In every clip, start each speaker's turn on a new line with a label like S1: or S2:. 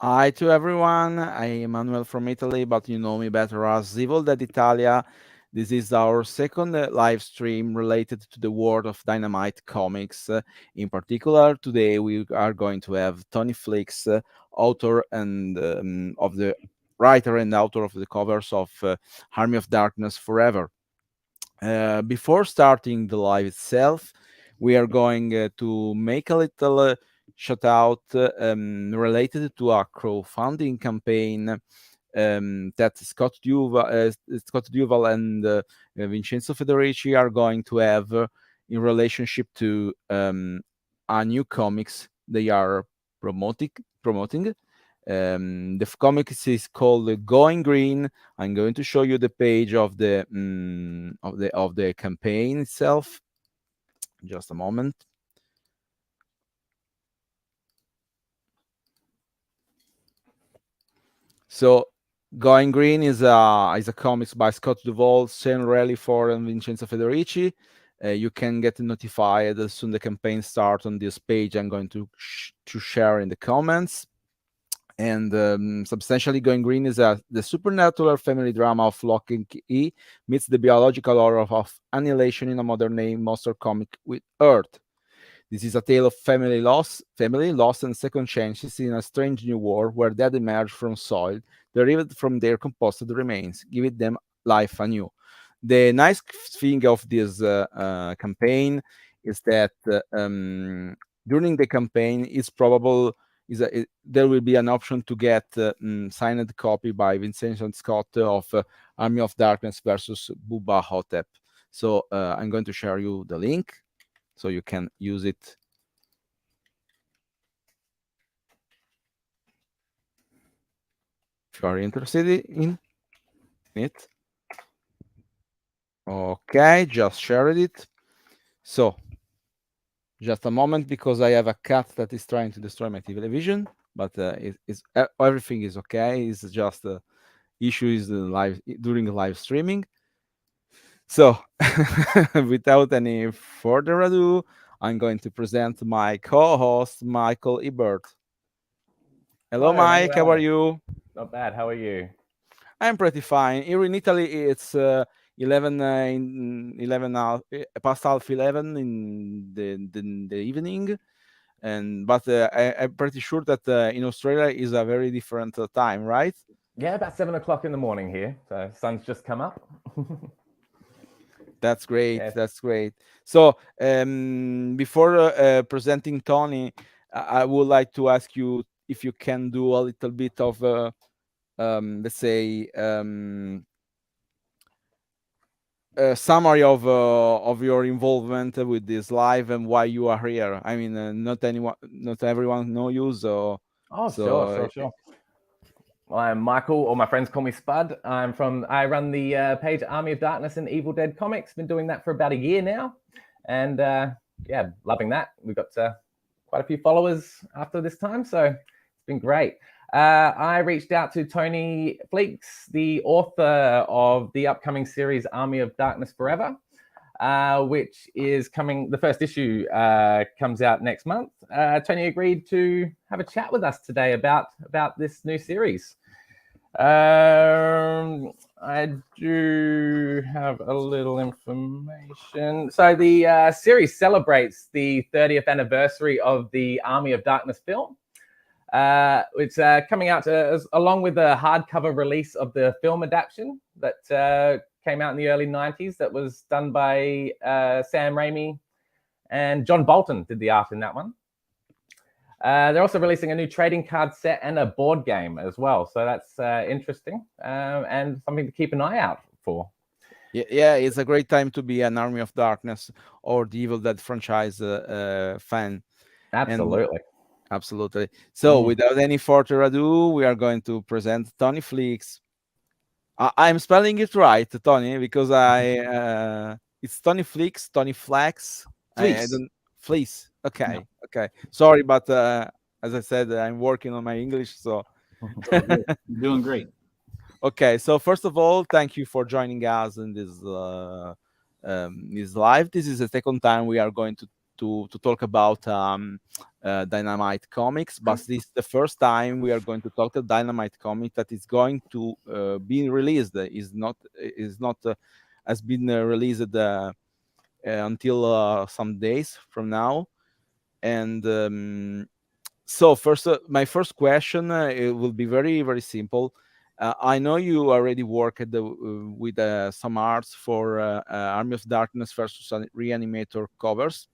S1: Hi to everyone. I am Manuel from Italy, but you know me better as Evil Dead Italia. This is our second live stream related to the world of Dynamite comics. In particular, today we are going to have Tony Fleecs, author and of the writer and author of the covers of Army of Darkness Forever. Before starting the live itself, we are going to make a little shout out related to a crowdfunding campaign that Scott Duval and Vincenzo Federici are going to have in relationship to a new comics they are promoting. The comics is called Going Green. I'm going to show you the page of the campaign itself. Just a moment. So, Going Green is a comics by Scott Duvall, Shane Reliford, and Vincenzo Federici. You can get notified as soon the campaign starts on this page. I'm going to share in the comments. And substantially, Going Green is the supernatural family drama of Lock and Key meets the biological horror of annihilation in a modern day monster comic with Earth. This is a tale of family loss, and second chances in a strange new world where dead emerge from soil derived from their composted remains, giving them life anew. The nice thing of this campaign is that during the campaign, it's probable there will be an option to get signed copy by Vincent Scott of Army of Darkness versus Bubba Hotep. So I'm going to share you the link so you can use it if you are interested in it. Okay, just shared it. So just a moment, because I have a cat that is trying to destroy my television, but everything is okay. It's just issue is during live streaming. So without any further ado, I'm going to present my co-host Michael Ebert. Hello,
S2: Hi,
S1: Mike. How are
S2: Emanuele.
S1: you?
S2: Not bad. How are you?
S1: I'm pretty fine. Here in Italy, it's 11 past half 11 in the evening, and but I'm pretty sure that in Australia is a very different time, right?
S2: Yeah, about 7 o'clock in the morning here. So sun's just come up.
S1: That's great.
S2: Yes.
S1: That's great. So before presenting Tony, I would like to ask you if you can do a little bit of let's say summary of your involvement with this live and why you are here. I mean, not everyone know you, so
S2: Oh, sure,
S1: so
S2: sure, sure. Well, I'm Michael, or my friends call me Spud. I run the page Army of Darkness and Evil Dead Comics. Been doing that for about a year now. And yeah, loving that. We've got quite a few followers after this time. So it's been great. I reached out to Tony Fleecs, the author of the upcoming series Army of Darkness Forever, which is coming. The first issue comes out next month. Tony agreed to have a chat with us today about this new series. I do have a little information. So the series celebrates the 30th anniversary of the Army of Darkness film. It's coming out along with the hardcover release of the film adaptation that came out in the early 90s that was done by Sam Raimi, and John Bolton did the art in that one. They're also releasing a new trading card set and a board game as well. So that's interesting and something to keep an eye out for.
S1: yeah, it's a great time to be an Army of Darkness or the Evil Dead franchise fan. And
S2: Absolutely.
S1: absolutely. So without any further ado, we are going to present Tony Fleecs. I'm spelling it right, Tony, because it's Tony Fleecs, Tony Flex. I
S3: Fleece.
S1: don't Fleece.
S3: Yeah.
S1: Okay. Sorry, but as I said, I'm working on my English, so
S3: You're doing great.
S1: okay. So first of all, thank you for joining us in this live. This is the second time we are going to talk about Dynamite comics, but this is the first time we are going to talk about Dynamite comic that is going to be released. Is not has been released until some days from now. And so first, my first question it will be very very simple. I know you already worked with some arts for Army of Darkness versus Reanimator covers,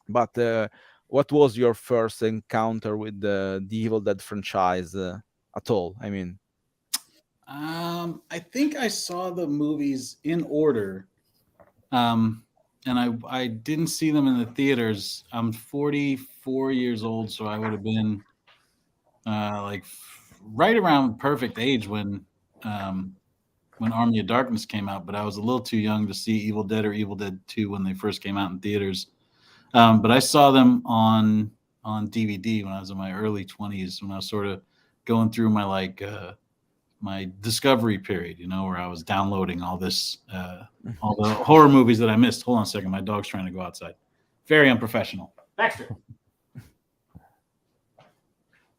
S1: but what was your first encounter with the Evil Dead franchise at all? I mean,
S3: I think I saw the movies in order, and I didn't see them in the theaters. I'm 44 years old, so I would have been like right around perfect age when Army of Darkness came out. But I was a little too young to see Evil Dead or Evil Dead 2 when they first came out in theaters. But I saw them on DVD when I was in my early 20s, when I was sort of going through my my discovery period, where I was downloading all this, all the horror movies that I missed. Hold on a second. My dog's trying to go outside. Very unprofessional. Baxter.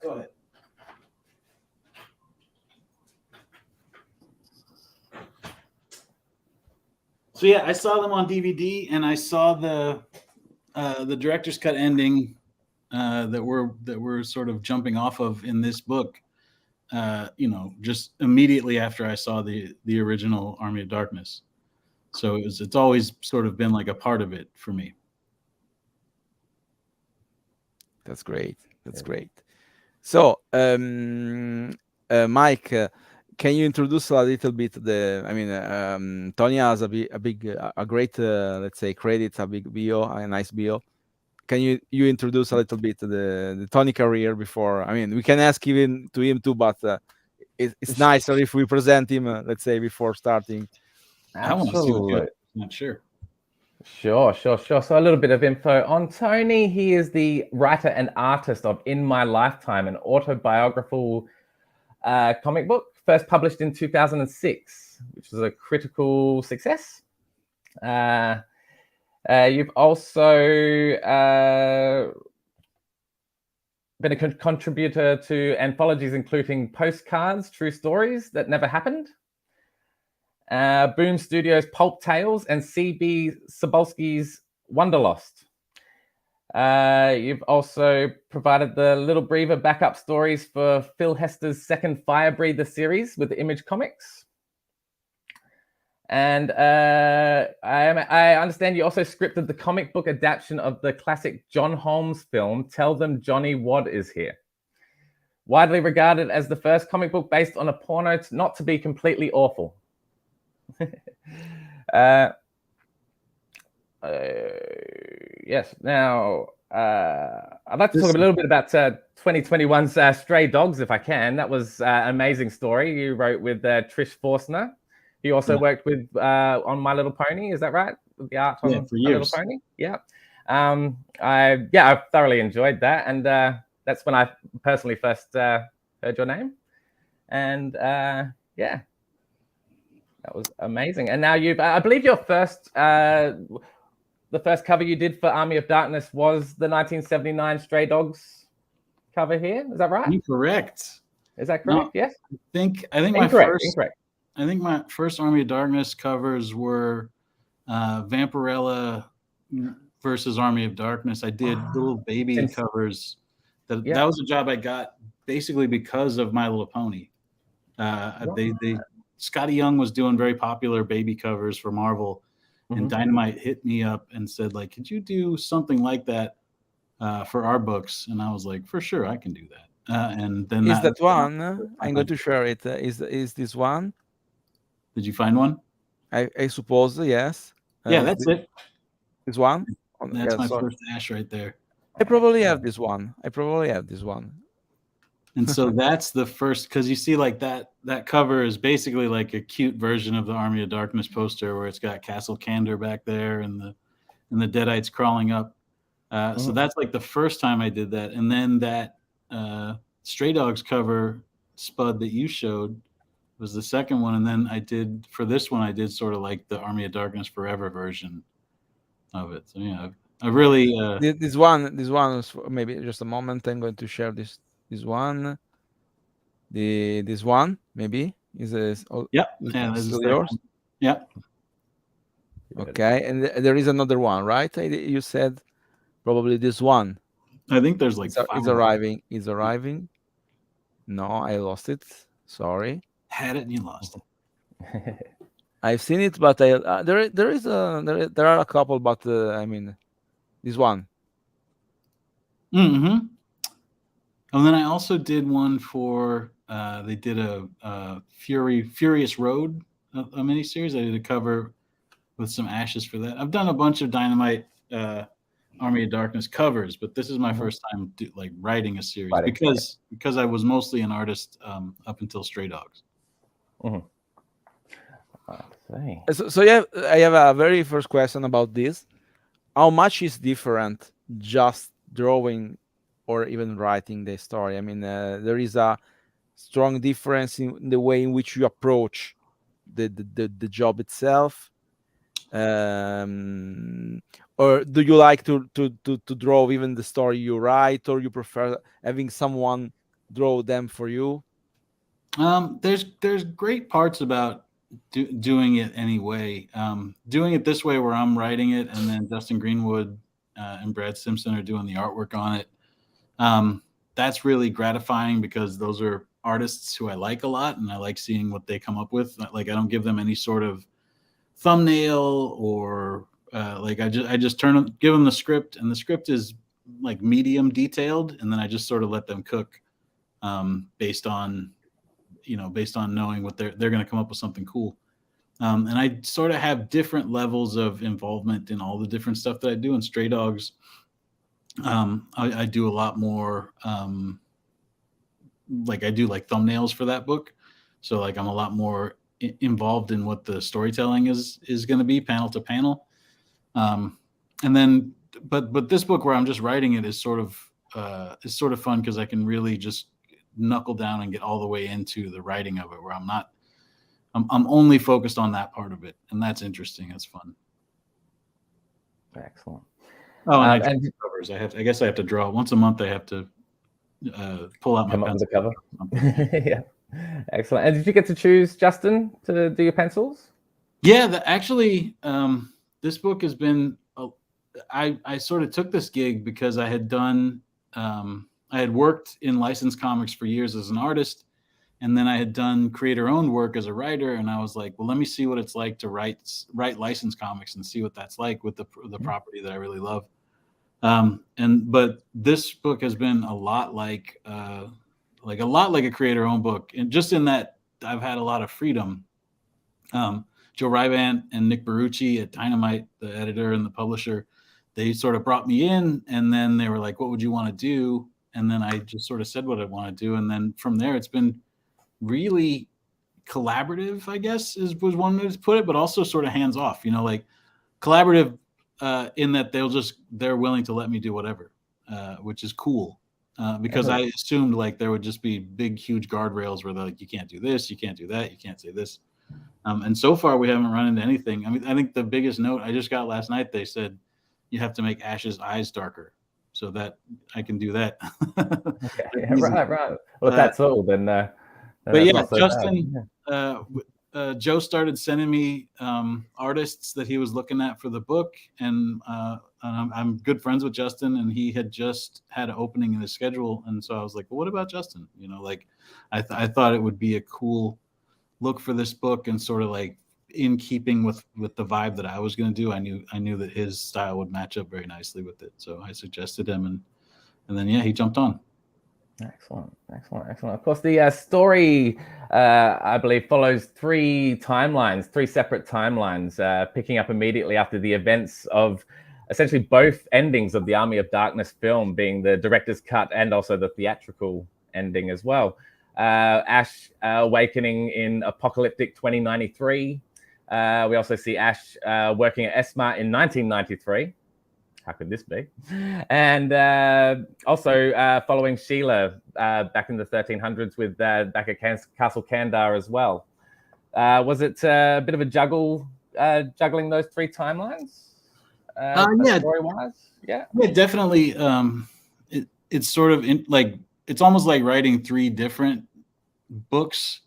S3: Go ahead. So yeah, I saw them on DVD, and I saw the director's cut ending that we're sort of jumping off of in this book. Just immediately after I saw the original Army of Darkness. So it's always sort of been like a part of it for me.
S1: That's great. That's great. So, Mike, can you introduce a little bit Tony has a great, let's say, credit, a big bio, a nice bio. Can you introduce a little bit the Tony career before? I mean, we can ask even to him too, but it's nicer if we present him, let's say, before starting.
S3: I want to see what you're not sure.
S2: Sure. So a little bit of info on Tony. He is the writer and artist of In My Lifetime, an autobiographical comic book, first published in 2006, which was a critical success. You've also been a contributor to anthologies including Postcards, True Stories That Never Happened, Boom Studios' Pulp Tales, and C.B. Sobolski's Wonderlost. You've also provided the Little Breather backup stories for Phil Hester's second Fire Breather series with Image Comics. And I understand you also scripted the comic book adaptation of the classic John Holmes film, Tell Them Johnny Wad Is Here. Widely regarded as the first comic book based on a porno not to be completely awful. Yes. Now, I'd like to talk a little bit about 2021's Stray Dogs, if I can. That was an amazing story you wrote with Trish Forstner. You also worked with on My Little Pony. Is that right? With the art on
S3: for
S2: My Little Pony. Yeah. I thoroughly enjoyed that, and that's when I personally first heard your name, and that was amazing. And now I believe your first, the first cover you did for Army of Darkness was the 1979 Stray Dogs cover here. Is that right?
S3: Incorrect.
S2: Is that correct? No, yes.
S3: I think
S2: incorrect.
S3: I think my first Army of Darkness covers were Vampirella versus Army of Darkness. I did little baby covers. That was a job I got basically because of My Little Pony. Scotty Young was doing very popular baby covers for Marvel, and Dynamite hit me up and said, like, could you do something like that for our books? And I was like, for sure, I can do that. And then
S1: is that one? I'm going to share it. Is this one?
S3: Did you find one?
S1: I suppose, yes.
S3: Yeah, that's it.
S1: This one?
S3: That's my first Ash right there.
S1: I probably have this one.
S3: And so that's the first, because you see, like, that cover is basically like a cute version of the Army of Darkness poster, where it's got Castle Candor back there and the Deadites crawling up. So that's like the first time I did that. And then that Stray Dogs cover, Spud, that you showed was the second one. And then I did sort of like the Army of Darkness Forever version of it. So yeah, I really
S1: This one is maybe just a moment. I'm going to share this one. This one maybe is
S3: yeah,
S1: is
S3: yeah, this is
S1: still
S3: that
S1: yours.
S3: one. Yeah,
S1: Okay, and there is another one, right? You said probably this one.
S3: I think there's like
S1: It's
S3: 5.
S1: arriving. It's arriving. No, I lost it. Sorry.
S3: Had it and you lost it.
S1: I've seen it, but there are a couple, but I mean this one.
S3: Mm-hmm. And then I also did one for they did a Furious Road, a miniseries. I did a cover with some ashes for that. I've done a bunch of Dynamite Army of Darkness covers, but this is my first time like writing a series because I was mostly an artist up until Stray Dogs.
S1: So yeah, I have a very first question about this. How much is different just drawing or even writing the story? I mean, there is a strong difference in the way in which you approach the job itself. Or do you like to draw even the story you write, or you prefer having someone draw them for you?
S3: There's great parts about doing it anyway. Doing it this way, where I'm writing it, and then Justin Greenwood and Brad Simpson are doing the artwork on it. That's really gratifying because those are artists who I like a lot, and I like seeing what they come up with. Like I don't give them any sort of thumbnail or like I just give them the script, and the script is like medium detailed, and then I just sort of let them cook based on knowing what they're going to come up with something cool. And I sort of have different levels of involvement in all the different stuff that I do. In Stray Dogs, I do a lot more. Like I do like thumbnails for that book, so like I'm a lot more involved in what the storytelling is going to be panel to panel. And then, but this book where I'm just writing it is sort of fun because I can really just knuckle down and get all the way into the writing of it, where I'm only focused on that part of it, and that's interesting. That's fun.
S2: Excellent.
S3: Oh, and I draw covers. I guess I have to draw once a month. I have to pull out my
S2: Come up with
S3: pencil.
S2: a cover. Yeah, excellent. And did you get to choose, Justin, to do your pencils?
S3: Yeah, actually, this book has been. I sort of took this gig because I had done. I had worked in licensed comics for years as an artist, and then I had done creator-owned work as a writer. And I was like, well, let me see what it's like to write licensed comics and see what that's like with the property that I really love. But this book has been a lot like a creator-owned book, and just in that I've had a lot of freedom. Joe Ryban and Nick Barucci at Dynamite, the editor and the publisher, they sort of brought me in, and then they were like, what would you want to do? And then I just sort of said what I want to do. And then from there, it's been really collaborative, I guess was one way to put it, but also sort of hands off, like collaborative in that they're willing to let me do whatever, which is cool. Because I assumed like there would just be big, huge guardrails where they're like, you can't do this, you can't do that, you can't say this. And so far we haven't run into anything. I mean, I think the biggest note I just got last night, they said you have to make Ash's eyes darker so that I can do that.
S2: Okay. Yeah, right. Well, if that's all, then.
S3: But yeah, Justin, Joe started sending me artists that he was looking at for the book, and I'm good friends with Justin, and he had just had an opening in his schedule, and so I was like, well, what about Justin? Like I thought it would be a cool look for this book, and sort of like in keeping with the vibe that I was going to do. I knew that his style would match up very nicely with it, so I suggested him, and then he jumped on.
S2: Excellent. Of course, the story, I believe, follows three separate timelines, picking up immediately after the events of essentially both endings of the Army of Darkness film, being the director's cut and also the theatrical ending as well. Ash awakening in apocalyptic 2093. We also see Ash working at Esmart in 1993. How could this be? And also following Sheila back in the 1300s with back at Castle Kandar as well. Was it a bit of a juggling those three timelines?
S3: Yeah,
S2: story-wise? Yeah.
S3: Yeah, definitely. It's sort of like it's almost like writing 3 different books,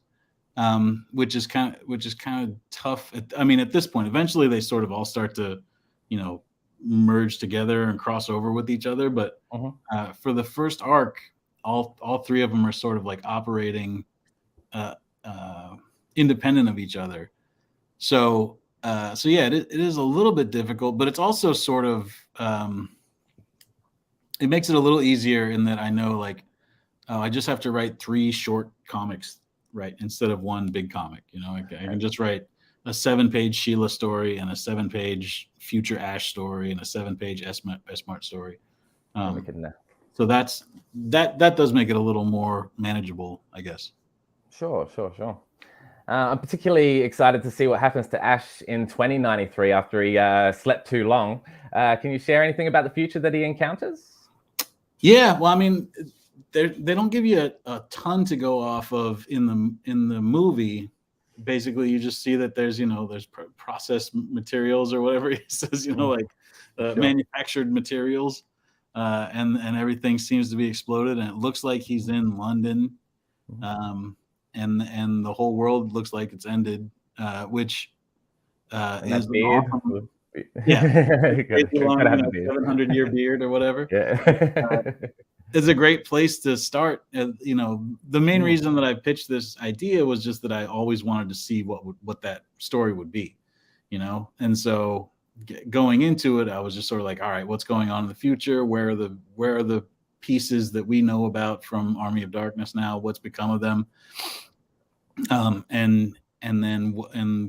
S3: which is kind of tough. I mean, at this point, eventually they sort of all start to, merge together and cross over with each other. But for the first arc, all 3 of them are sort of like operating independent of each other. So yeah, it is a little bit difficult, but it's also sort of it makes it a little easier in that I know, like, oh, I just have to write 3 short comics, right, instead of 1 big comic. I can just write a 7-page Sheila story and a 7-page future Ash story and a 7-page S-Mart story. So that does make it a little more manageable, I guess.
S2: Sure. I'm particularly excited to see what happens to Ash in 2093 after he slept too long. Can you share anything about the future that he encounters?
S3: Yeah, well, I mean, they don't give you a ton to go off of in the movie. Basically, you just see that there's processed materials or whatever he says, like manufactured materials, and everything seems to be exploded, and it looks like he's in London, and the whole world looks like it's ended, which is awesome. Yeah, 700-year beard or whatever.
S2: Yeah.
S3: It's a great place to start. The main reason that I pitched this idea was just that I always wanted to see what that story would be, and so going into it, I was just sort of like, all right, what's going on in the future? Where are the pieces that we know about from Army of Darkness now? What's become of them? And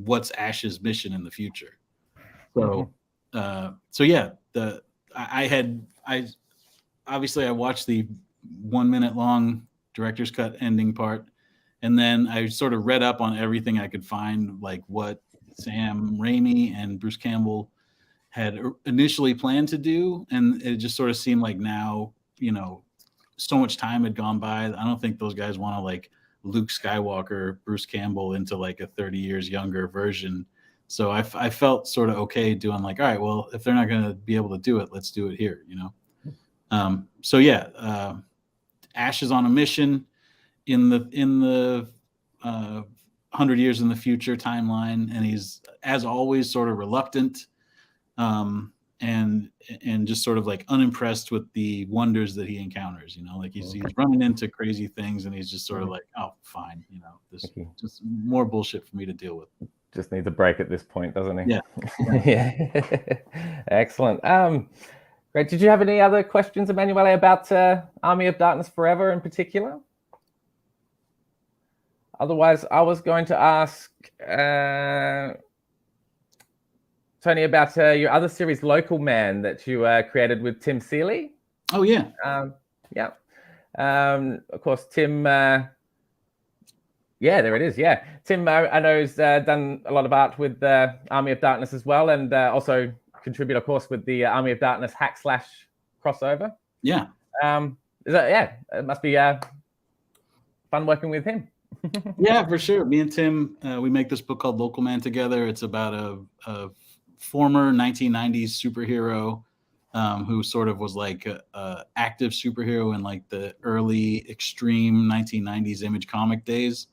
S3: what's Ash's mission in the future? So, yeah, I obviously I watched the 1 minute long director's cut ending part, and then I sort of read up on everything I could find, like what Sam Raimi and Bruce Campbell had initially planned to do, and it just sort of seemed like now, so much time had gone by. I don't think those guys want to like Luke Skywalker, Bruce Campbell into like a 30 years younger version. So I felt sort of okay doing like, all right, well, if they're not going to be able to do it, let's do it here, So yeah, Ash is on a mission in the 100 years in the future timeline, and he's, as always, sort of reluctant, and just sort of like unimpressed with the wonders that he encounters. Like he's running into crazy things, and he's just sort of like, oh, fine, this is just more bullshit for me to deal with.
S2: Just needs a break at this point, doesn't he?
S3: Yeah.
S2: Yeah. Excellent. Great. Did you have any other questions, Emanuele, about Army of Darkness Forever in particular? Otherwise, I was going to ask Tony about your other series, Local Man, that you created with Tim Seeley.
S3: Oh, yeah.
S2: Yeah. Of course, Tim... yeah, there it is. Yeah. Tim, I know, has done a lot of art with Army of Darkness as well, and also contribute, of course, with the Army of Darkness hack slash crossover.
S3: Yeah.
S2: It must be fun working with him.
S3: Yeah, for sure. Me and Tim, we make this book called Local Man together. It's about a former 1990s superhero who sort of was like a active superhero in like the early extreme 1990s Image comic days.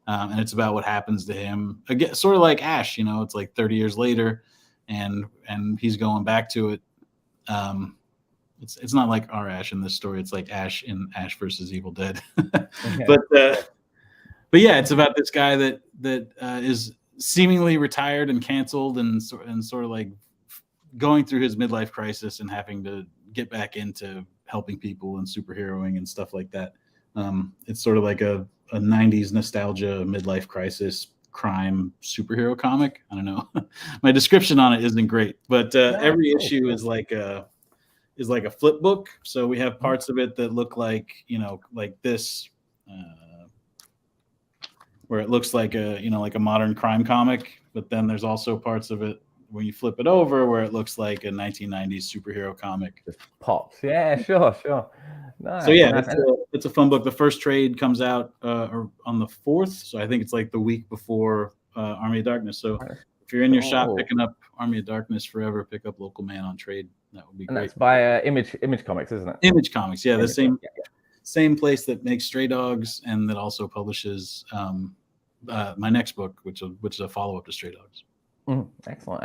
S3: And it's about what happens to him again, sort of like Ash, it's like 30 years later, and he's going back to it. It's not like our Ash in this story. It's like Ash in Ash versus Evil Dead. Okay. But yeah, it's about this guy that is seemingly retired and canceled, and sort of like going through his midlife crisis and having to get back into helping people and superheroing and stuff like that. It's sort of like a 90s nostalgia midlife crisis crime superhero comic. I don't know. My description on it isn't great, but every issue is like a flip book. So we have parts of it that look like, like this, where it looks like a modern crime comic, but then there's also parts of it when you flip it over where it looks like a 1990s superhero comic.
S2: Just pops. Yeah, sure. Nice.
S3: So yeah, it's a fun book. The first trade comes out on the 4th, so I think it's like the week before Army of Darkness. So if you're in your shop
S2: Oh.
S3: picking up Army of Darkness Forever, pick up Local Man on trade. That would be
S2: And
S3: great.
S2: that's by Image Comics, isn't it?
S3: Image Comics, yeah, the
S2: Image,
S3: same place that makes Stray Dogs and that also publishes my next book, which is a follow up to Stray Dogs.
S2: Excellent.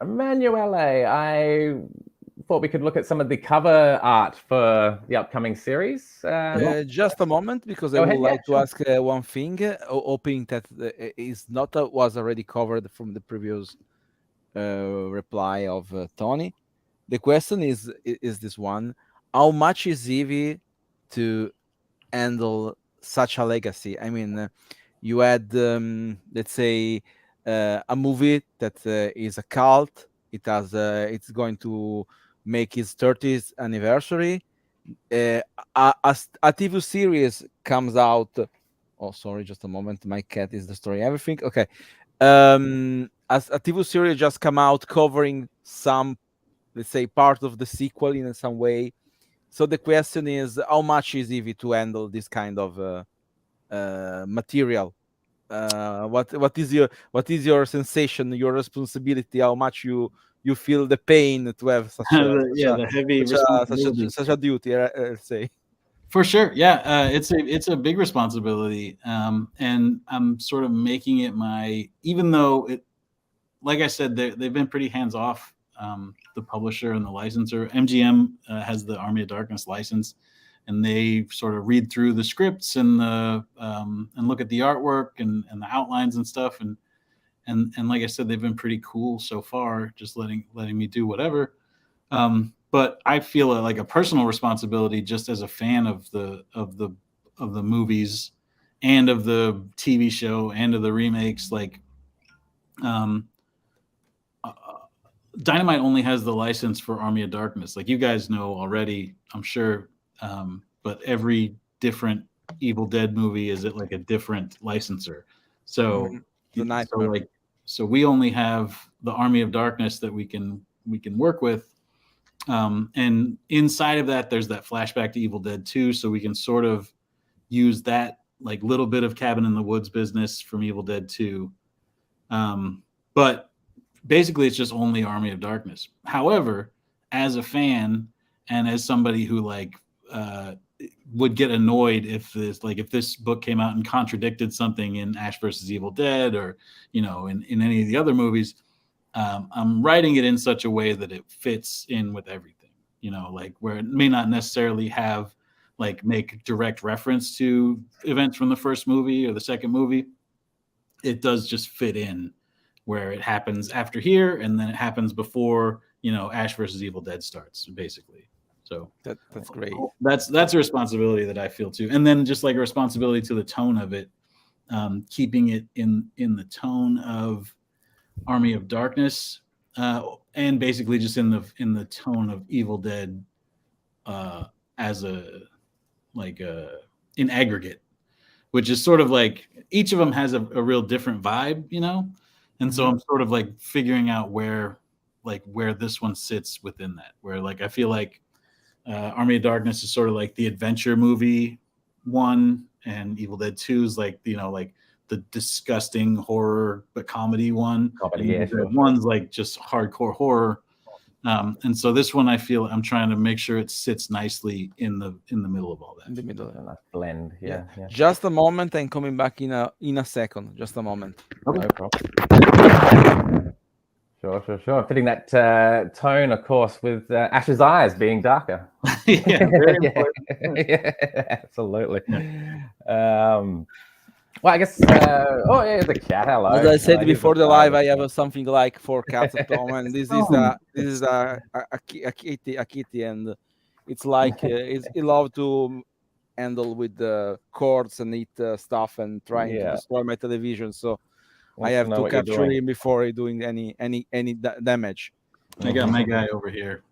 S2: Emanuele, I thought we could look at some of the cover art for the upcoming series.
S1: Just a moment, because I
S2: Go
S1: would
S2: ahead,
S1: like to
S2: sure.
S1: ask one thing, hoping that is not was already covered from the previous reply of Tony. The question is this one: how much is Eevee to handle such a legacy? I mean, you had, let's say, a movie that is a cult. It has, it's going to make its 30th anniversary. A TV series comes out. Oh, sorry, just a moment. My cat is destroying everything. Okay. As a TV series just come out covering some, let's say, part of the sequel in some way. So the question is, how much is Eevee to handle this kind of material? What is your sensation, your responsibility? How much you feel the pain to have
S3: The heavy responsibility.
S1: such a duty? Let's say.
S3: For sure, yeah, it's a big responsibility, and I'm sort of making it my. Even though it, like I said, they've been pretty hands off. The publisher and the licensor, MGM, has the Army of Darkness license, and they sort of read through the scripts and the and look at the artwork and the outlines and stuff, and like I said, they've been pretty cool so far, just letting me do whatever. But I feel like a personal responsibility, just as a fan of the movies and of the TV show and of the remakes. Like, Dynamite only has the license for Army of Darkness. Like, you guys know already, I'm sure. But every different Evil Dead movie is like a different licensor. So, so we only have the Army of Darkness that we can work with. And inside of that, there's that flashback to Evil Dead 2, so we can sort of use that like little bit of Cabin in the Woods business from Evil Dead 2. But basically, it's just only Army of Darkness. However, as a fan and as somebody who would get annoyed if this book came out and contradicted something in Ash versus Evil Dead, or in any of the other movies, I'm writing it in such a way that it fits in with everything, where it may not necessarily make direct reference to events from the first movie or the second movie. It does just fit in where it happens after here, and then it happens before, Ash versus Evil Dead starts, basically. So
S1: that's great.
S3: That's a responsibility that I feel too. And then just like a responsibility to the tone of it, keeping it in the tone of Army of Darkness, and basically just in the tone of Evil Dead, as in aggregate, which is sort of like each of them has a real different vibe, and so I'm sort of like figuring out where this one sits within that, where I feel like Army of Darkness is sort of like the adventure movie one, and Evil Dead 2 is like the disgusting horror but comedy one. One's like just hardcore horror. And so this one, I feel I'm trying to make sure it sits nicely in the middle of all that.
S1: In the middle,
S2: a nice blend. Yeah.
S1: Just a moment, I'm coming back in a second. Just a moment.
S2: Okay. No problem. Sure. Fitting that tone, of course, with Ash's eyes being darker.
S3: Very important.
S2: Yeah, absolutely. Well, I guess. The cat. Hello.
S1: As I said before the live, I have something like 4 cats at home, and this is a kitty, and it's like it love to handle with the cords and eat stuff and trying to destroy my television. So I have to capture him before doing any damage.
S3: I got my guy over here.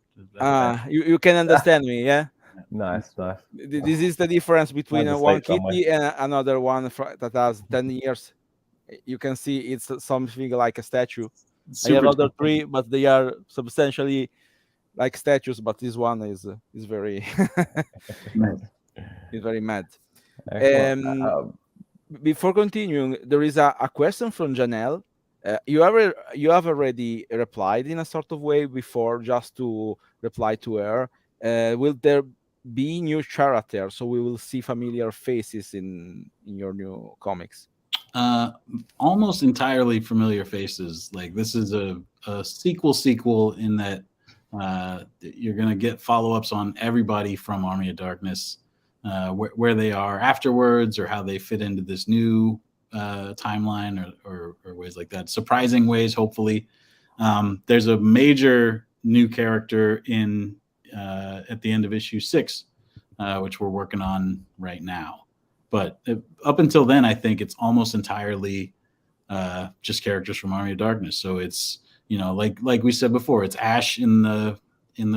S1: You can understand me, yeah?
S2: Nice.
S1: This is the difference between one kitty and another one that has 10 years. You can see it's something like a statue. I have other 3, but they are substantially like statues. But this one is very is very mad. before continuing, there is a question from Janelle. You have already replied in a sort of way before, just to reply to her. Will there be new characters, so we will see familiar faces in your new comics?
S3: Almost entirely familiar faces. Like, this is a sequel in that you're going to get follow-ups on everybody from Army of Darkness, where they are afterwards, or how they fit into this new timeline, or ways like that. Surprising ways, hopefully. There's a major new character in at the end of issue 6, which we're working on right now. But up until then, I think it's almost entirely just characters from Army of Darkness. So it's, like we said before, it's Ash in the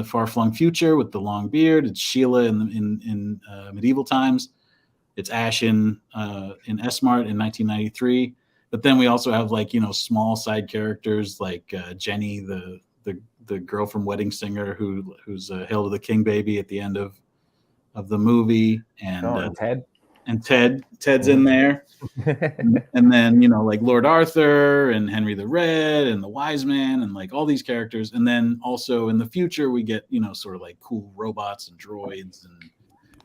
S3: far-flung future with the long beard. It's Sheila in medieval times. It's Ash in S-Mart in 1993. But then we also have, like, small side characters like Jenny, the girl from Wedding Singer, who's Hail to the King baby at the end of the movie, and
S2: Ted.
S3: And Ted's in there. And then, like Lord Arthur and Henry the Red and the Wise Man and like all these characters. And then also in the future, we get, sort of like cool robots and droids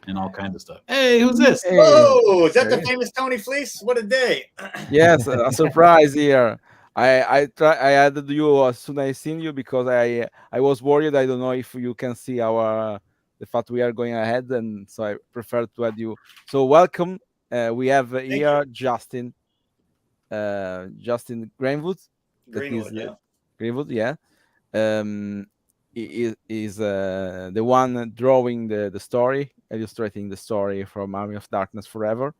S3: and all kinds of stuff. Hey, who's this?
S4: Hey. Whoa, is that the famous Tony Fleecs? What a day.
S1: Yes, a surprise here. I added you as soon as I seen you, because I was worried. I don't know if you can see the fact we are going ahead, and so I prefer to add you. So welcome. We have here Justin Greenwood. Greenwood, yeah. Is the one drawing the story, illustrating the story from Army of Darkness Forever.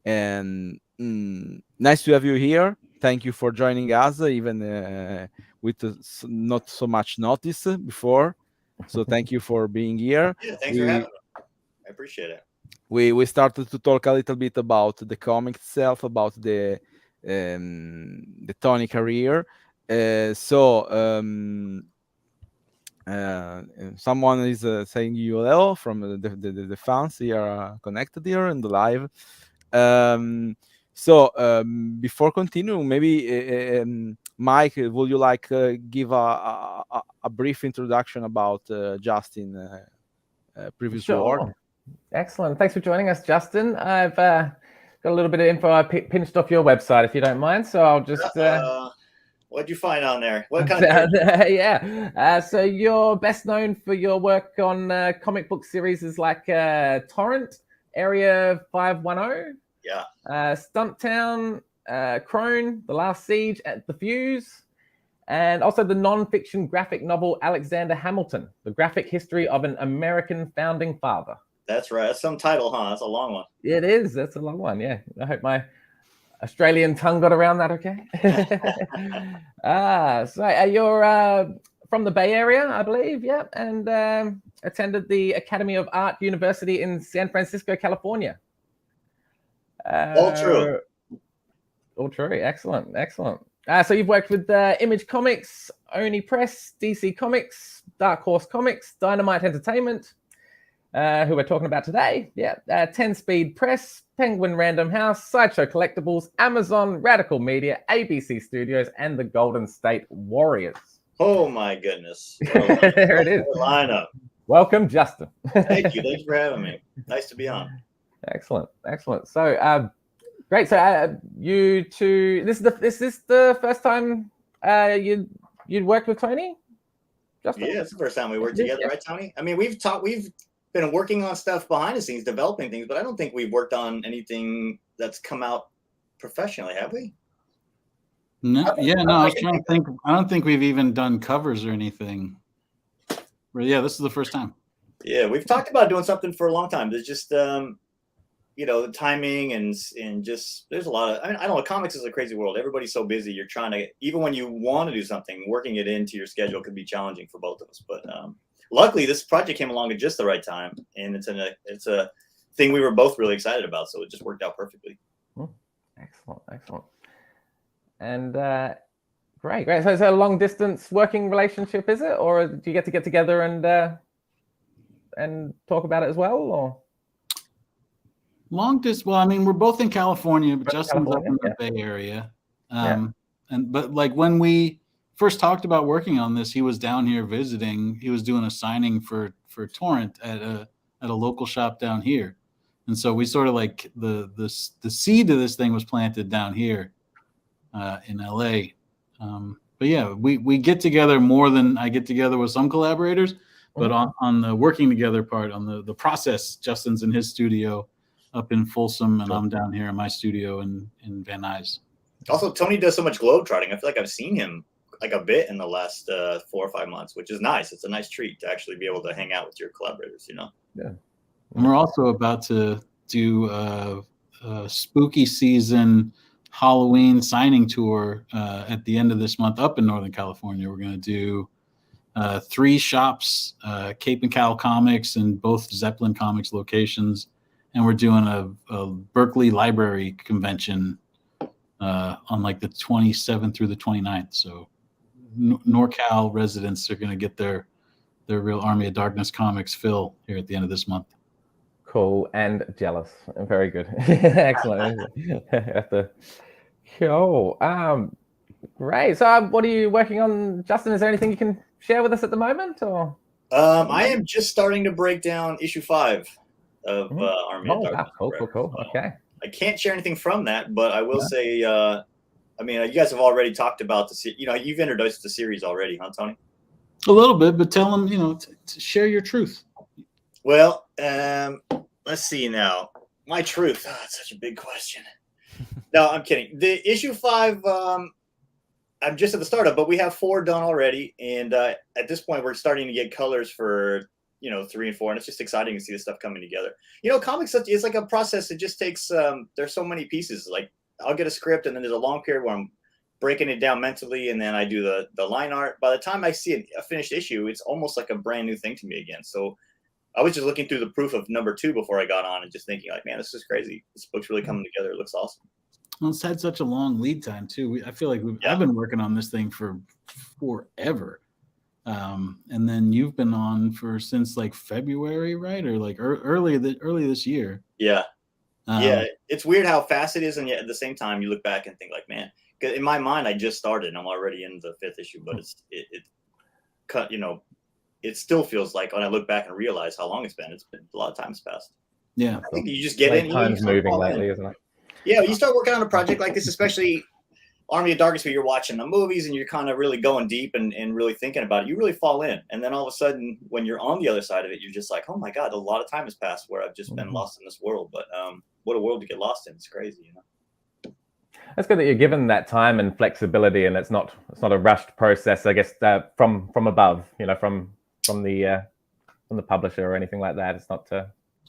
S1: And nice to have you here. Thank you for joining us, even with not so much notice before. So thank you for being here.
S4: Yeah, thanks for having me. I appreciate it.
S1: We started to talk a little bit about the comic itself, about the Tony career. Someone is saying you hello from the fans here connected here in the live. Before continuing, maybe Mike, would you like give a brief introduction about Justin previous work?
S2: Excellent. Thanks for joining us, Justin. I've got a little bit of info I pinched off your website, if you don't mind. So I'll just.
S4: What'd you find on there? What kind of?
S2: So you're best known for your work on comic book series like Torrent, Area 510.
S4: Yeah.
S2: Stumptown, Crone, The Last Siege at the Fuse, and also the non-fiction graphic novel Alexander Hamilton, The Graphic History of an American Founding Father.
S4: That's right. That's some title, huh? That's a long one.
S2: It is. That's a long one, yeah. I hope my Australian tongue got around that okay. So you're from the Bay Area, I believe, yeah, and attended the Academy of Art University in San Francisco, California.
S4: All true.
S2: All true. Excellent. So you've worked with Image Comics, Oni Press, DC Comics, Dark Horse Comics, Dynamite Entertainment, who we're talking about today. Yeah. 10 Speed Press, Penguin Random House, Sideshow Collectibles, Amazon, Radical Media, ABC Studios, and the Golden State Warriors.
S4: Oh my goodness.
S2: There it is.
S4: Lineup.
S2: Welcome, Justin.
S4: Thank you. Thanks for having me. Nice to be on.
S2: Excellent. So, great. So, you two. This is the first time you'd worked with Tony, Justin?
S4: Yeah, it's the first time we worked together, right, Tony? I mean, we've been working on stuff behind the scenes, developing things, but I don't think we've worked on anything that's come out professionally, have we?
S3: No. Yeah. No. I was trying to think. I don't think we've even done covers or anything. But yeah, this is the first time.
S4: Yeah, we've talked about doing something for a long time. There's just the timing and just there's a lot of, I don't know, comics is a crazy world. Everybody's so busy. You're trying to, even when you want to do something, working it into your schedule could be challenging for both of us. But luckily this project came along at just the right time, and it's a thing we were both really excited about, so it just worked out perfectly.
S2: Excellent. And great. So it's a long distance working relationship, is it, or do you get together and talk about it as well, or?
S3: Long distance. Well, I mean, we're both in California, but
S2: Both in
S3: Justin's up in
S2: California,
S3: the Bay Area.
S2: Yeah.
S3: But like when we first talked about working on this, he was down here visiting. He was doing a signing for Torrent at a local shop down here, and so we sort of like the seed of this thing was planted down here in LA. But yeah, we get together more than I get together with some collaborators. But on the working together part, on the process, Justin's in his studio up in Folsom, and I'm down here in my studio in Van Nuys.
S4: Also, Tony does so much globetrotting. I feel like I've seen him like a bit in the last 4 or 5 months, which is nice. It's a nice treat to actually be able to hang out with your collaborators, you know?
S2: Yeah.
S3: And we're also about to do a spooky season Halloween signing tour at the end of this month up in Northern California. We're going to do 3 shops, Cape and Cal Comics and both Zeppelin Comics locations. And we're doing a Berkeley Library convention on like the 27th through the 29th. So NorCal residents are going to get their real Army of Darkness comics fill here at the end of this month.
S2: Cool and jealous. Very good. Excellent. Cool. Great. So what are you working on, Justin? Is there anything you can share with us at the moment? Or
S4: I am just starting to break down issue 5 of Army of Darkness.
S2: Cool. Okay.
S4: I can't share anything from that, but I will say, I mean, you guys have already talked about you've introduced the series already, huh, Tony?
S3: A little bit, but tell them, to share your truth.
S4: Well, let's see now. My truth. Oh, it's such a big question. No, I'm kidding. The issue 5, I'm just at the startup, but we have 4 done already. And at this point, we're starting to get colors for 3 and 4, and it's just exciting to see this stuff coming together. Comics, it's like a process. It just takes there's so many pieces. Like I'll get a script, and then there's a long period where I'm breaking it down mentally, and then I do the line art. By the time I see a finished issue, it's almost like a brand new thing to me again. So I was just looking through the proof of number 2 before I got on, and just thinking like, man, this is crazy. This book's really coming together. It looks awesome.
S3: Well, it's had such a long lead time too. I feel like I've been working on this thing for forever. And then you've been on since like February, right? Or like early this year.
S4: Yeah. Yeah. It's weird how fast it is. And yet at the same time, you look back and think like, man, because in my mind, I just started and I'm already in the 5th issue, but it still feels like when I look back and realize how long it's been a lot of time's passed.
S3: Yeah.
S4: I think you just get in.
S2: Time's moving lately, isn't it?
S4: Yeah. You start working on a project like this, especially Army of Darkness, where you're watching the movies and you're kind of really going deep and really thinking about it, you really fall in. And then all of a sudden, when you're on the other side of it, you're just like, oh my God, a lot of time has passed where I've just been lost in this world. But what a world to get lost in. It's crazy,
S2: It's good that you're given that time and flexibility, and it's not a rushed process, I guess, from above, from the publisher or anything like that. It's not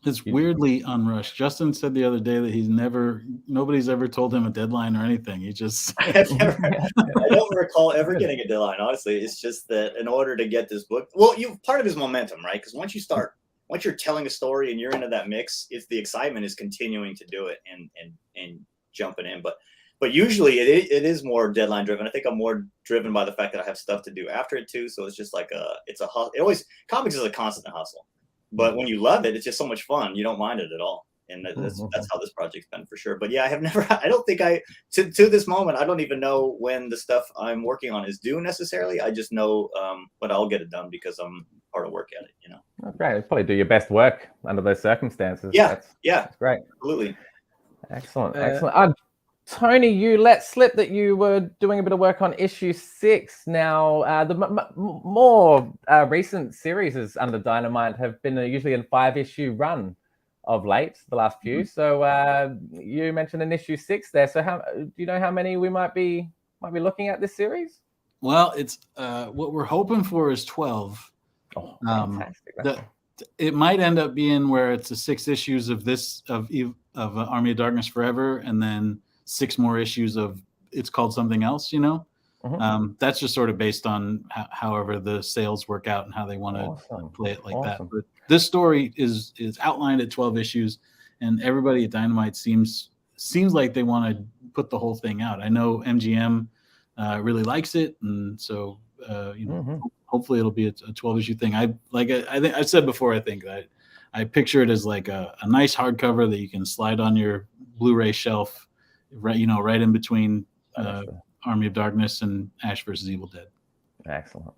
S3: It's weirdly unrushed. Justin said the other day that nobody's ever told him a deadline or anything. He just
S4: I don't recall ever getting a deadline, honestly. It's just that in order to get this book, well, part of it is momentum, right? Because once you're telling a story and you're into that mix, it's the excitement is continuing to do it and jumping in. But usually it is more deadline driven. I think I'm more driven by the fact that I have stuff to do after it too. So it's just like it's a hustle. Comics is a constant hustle. But when you love it, it's just so much fun. You don't mind it at all. And that's how this project's been for sure. But yeah, I don't think to this moment, I don't even know when the stuff I'm working on is due necessarily. I just know, but I'll get it done because I'm hard to work at it,
S2: Oh, great. You'll probably do your best work under those circumstances.
S4: Yeah.
S2: That's great.
S4: Absolutely.
S2: Excellent. Tony, you let slip that you were doing a bit of work on issue 6. Now, the more recent series under Dynamite have been usually in 5-issue run of late, the last few. So you mentioned an issue 6 there. So do you know how many we might be looking at this series?
S3: Well, it's what we're hoping for is 12.
S2: Oh, fantastic.
S3: It might end up being where it's 6 issues of Army of Darkness Forever, and then 6 more issues of It's Called Something Else, That's just sort of based on however the sales work out and how they want to play it like that. But this story is outlined at 12 issues, and everybody at Dynamite seems like they want to put the whole thing out. I know MGM really likes it, and so hopefully it'll be a 12-issue thing. I think I said before, I think that I picture it as like a nice hardcover that you can slide on your Blu-ray shelf, right in between Army of Darkness and Ash vs. Evil Dead.
S2: Excellent.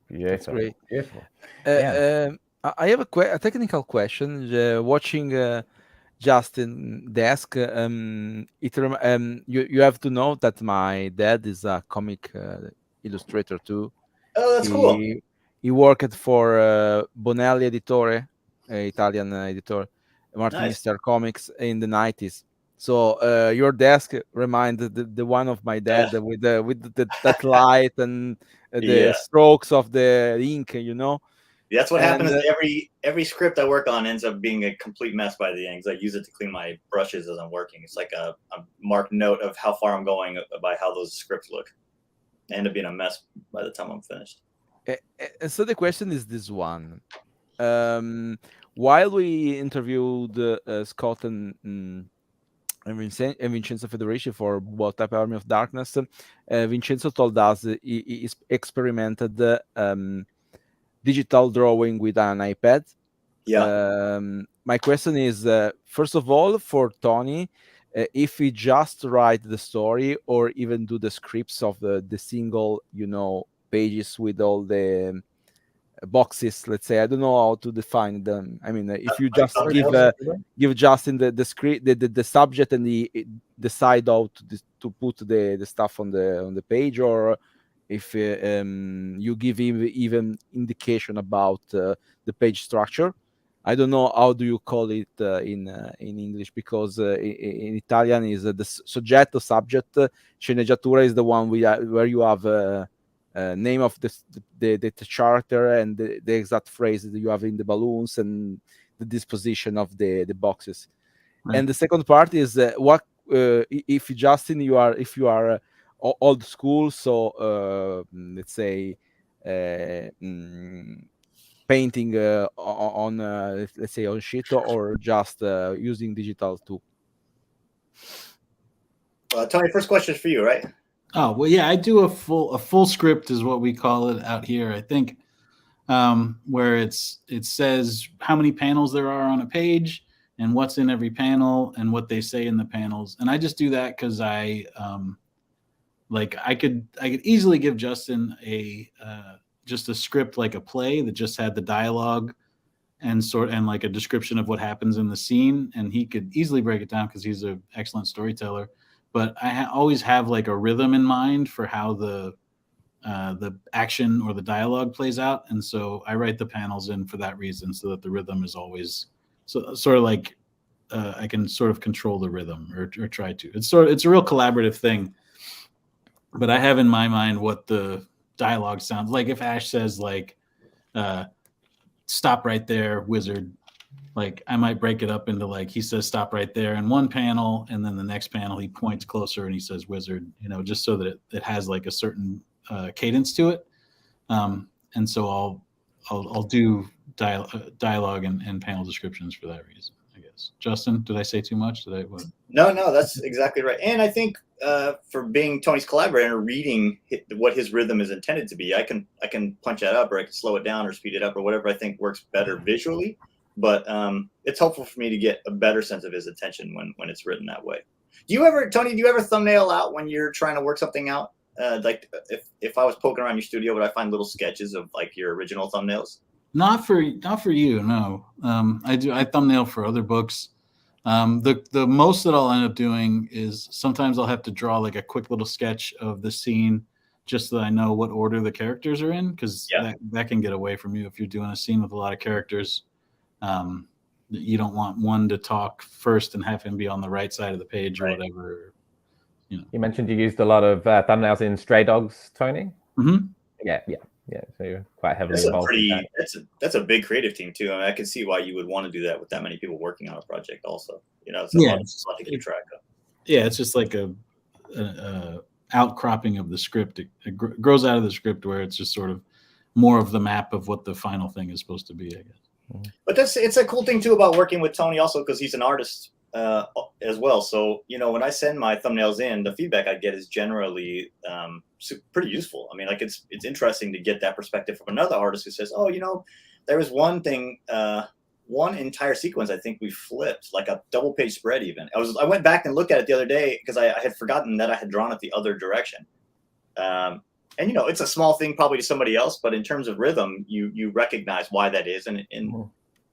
S1: That's
S2: Beautiful.
S1: great.
S2: Beautiful. Yeah.
S1: I have a technical question. Watching Justin desk, you have to know that my dad is a comic illustrator too.
S4: Oh, that's cool.
S1: He worked for Bonelli Editore, Italian editor,
S4: Nice.
S1: Martinistar Comics in the 90s. So your desk reminded the one of my dad with that light and the strokes of the ink, you know.
S4: That's what happens. Every script I work on ends up being a complete mess by the end, because I use it to clean my brushes as I'm working. It's like a marked note of how far I'm going by how those scripts look. They end up being a mess by the time I'm finished.
S1: So the question is this one. While we interviewed Scott and Vincenzo Federici for What Type Army of Darkness, Vincenzo told us he experimented digital drawing with an iPad.
S4: Yeah.
S1: My question is, first of all, for Tony, if he just write the story or even do the scripts of the single, pages with all the boxes, let's say. I don't know how to define them. I mean, if you just give Justin the script, the subject, and he decide how to put the stuff on the page, or if you give him even indication about the page structure. I don't know how do you call it in English, because in Italian is the soggetto, subject, sceneggiatura is the one where you have name of the character and the exact phrase that you have in the balloons and the disposition of the boxes. Right. And the second part is what if Justin, if you are old school, so let's say painting on let's say on sheet, or just using digital too.
S4: Tony, first question is for you, right?
S3: Oh, well, yeah, I do a full script is what we call it out here, I think, where it says how many panels there are on a page and what's in every panel and what they say in the panels. And I just do that because I could easily give Justin just a script like a play that just had the dialogue and like a description of what happens in the scene, and he could easily break it down because he's an excellent storyteller. But I always have like a rhythm in mind for how the action or the dialogue plays out, and so I write the panels in for that reason, so that the rhythm is always sort of like I can sort of control the rhythm or try to. It's a real collaborative thing, but I have in my mind what the dialogue sounds like. If Ash says like "Stop right there, wizard," like I might break it up into like he says "stop right there" in one panel, and then the next panel he points closer and he says "wizard," just so that it has like a certain cadence to it. And so I'll do dialogue and panel descriptions for that reason, I guess. Justin, did I say too much? What?
S4: No, that's exactly right. And I think for being Tony's collaborator, reading what his rhythm is intended to be, I can punch that up, or I can slow it down or speed it up, or whatever I think works better visually. But it's helpful for me to get a better sense of his attention when it's written that way. Tony, do you ever thumbnail out when you're trying to work something out? Like if I was poking around your studio, would I find little sketches of like your original thumbnails?
S3: Not for you, no. I thumbnail for other books. The most that I'll end up doing is sometimes I'll have to draw like a quick little sketch of the scene, just so that I know what order the characters are in, because that can get away from you if you're doing a scene with a lot of characters. You don't want one to talk first and have him be on the right side of the page or whatever.
S2: You mentioned you used a lot of thumbnails in Stray Dogs, Tony.
S3: Mm-hmm.
S2: Yeah. So you're quite heavily involved.
S4: That's a big creative team too. I mean, I can see why you would want to do that with that many people working on a project. Also, it's a lot to keep track of.
S3: Yeah, it's just like a outcropping of the script. It grows out of the script, where it's just sort of more of the map of what the final thing is supposed to be, I guess.
S4: But it's a cool thing too about working with Tony, also because he's an artist as well. So when I send my thumbnails in, the feedback I get is generally pretty useful. I mean, like it's interesting to get that perspective from another artist who says, "Oh, there was one thing one entire sequence, I think we flipped like a double page spread. Even I went back and looked at it the other day because I had forgotten that I had drawn it the other direction. And it's a small thing probably to somebody else, but in terms of rhythm, you recognize why that is, and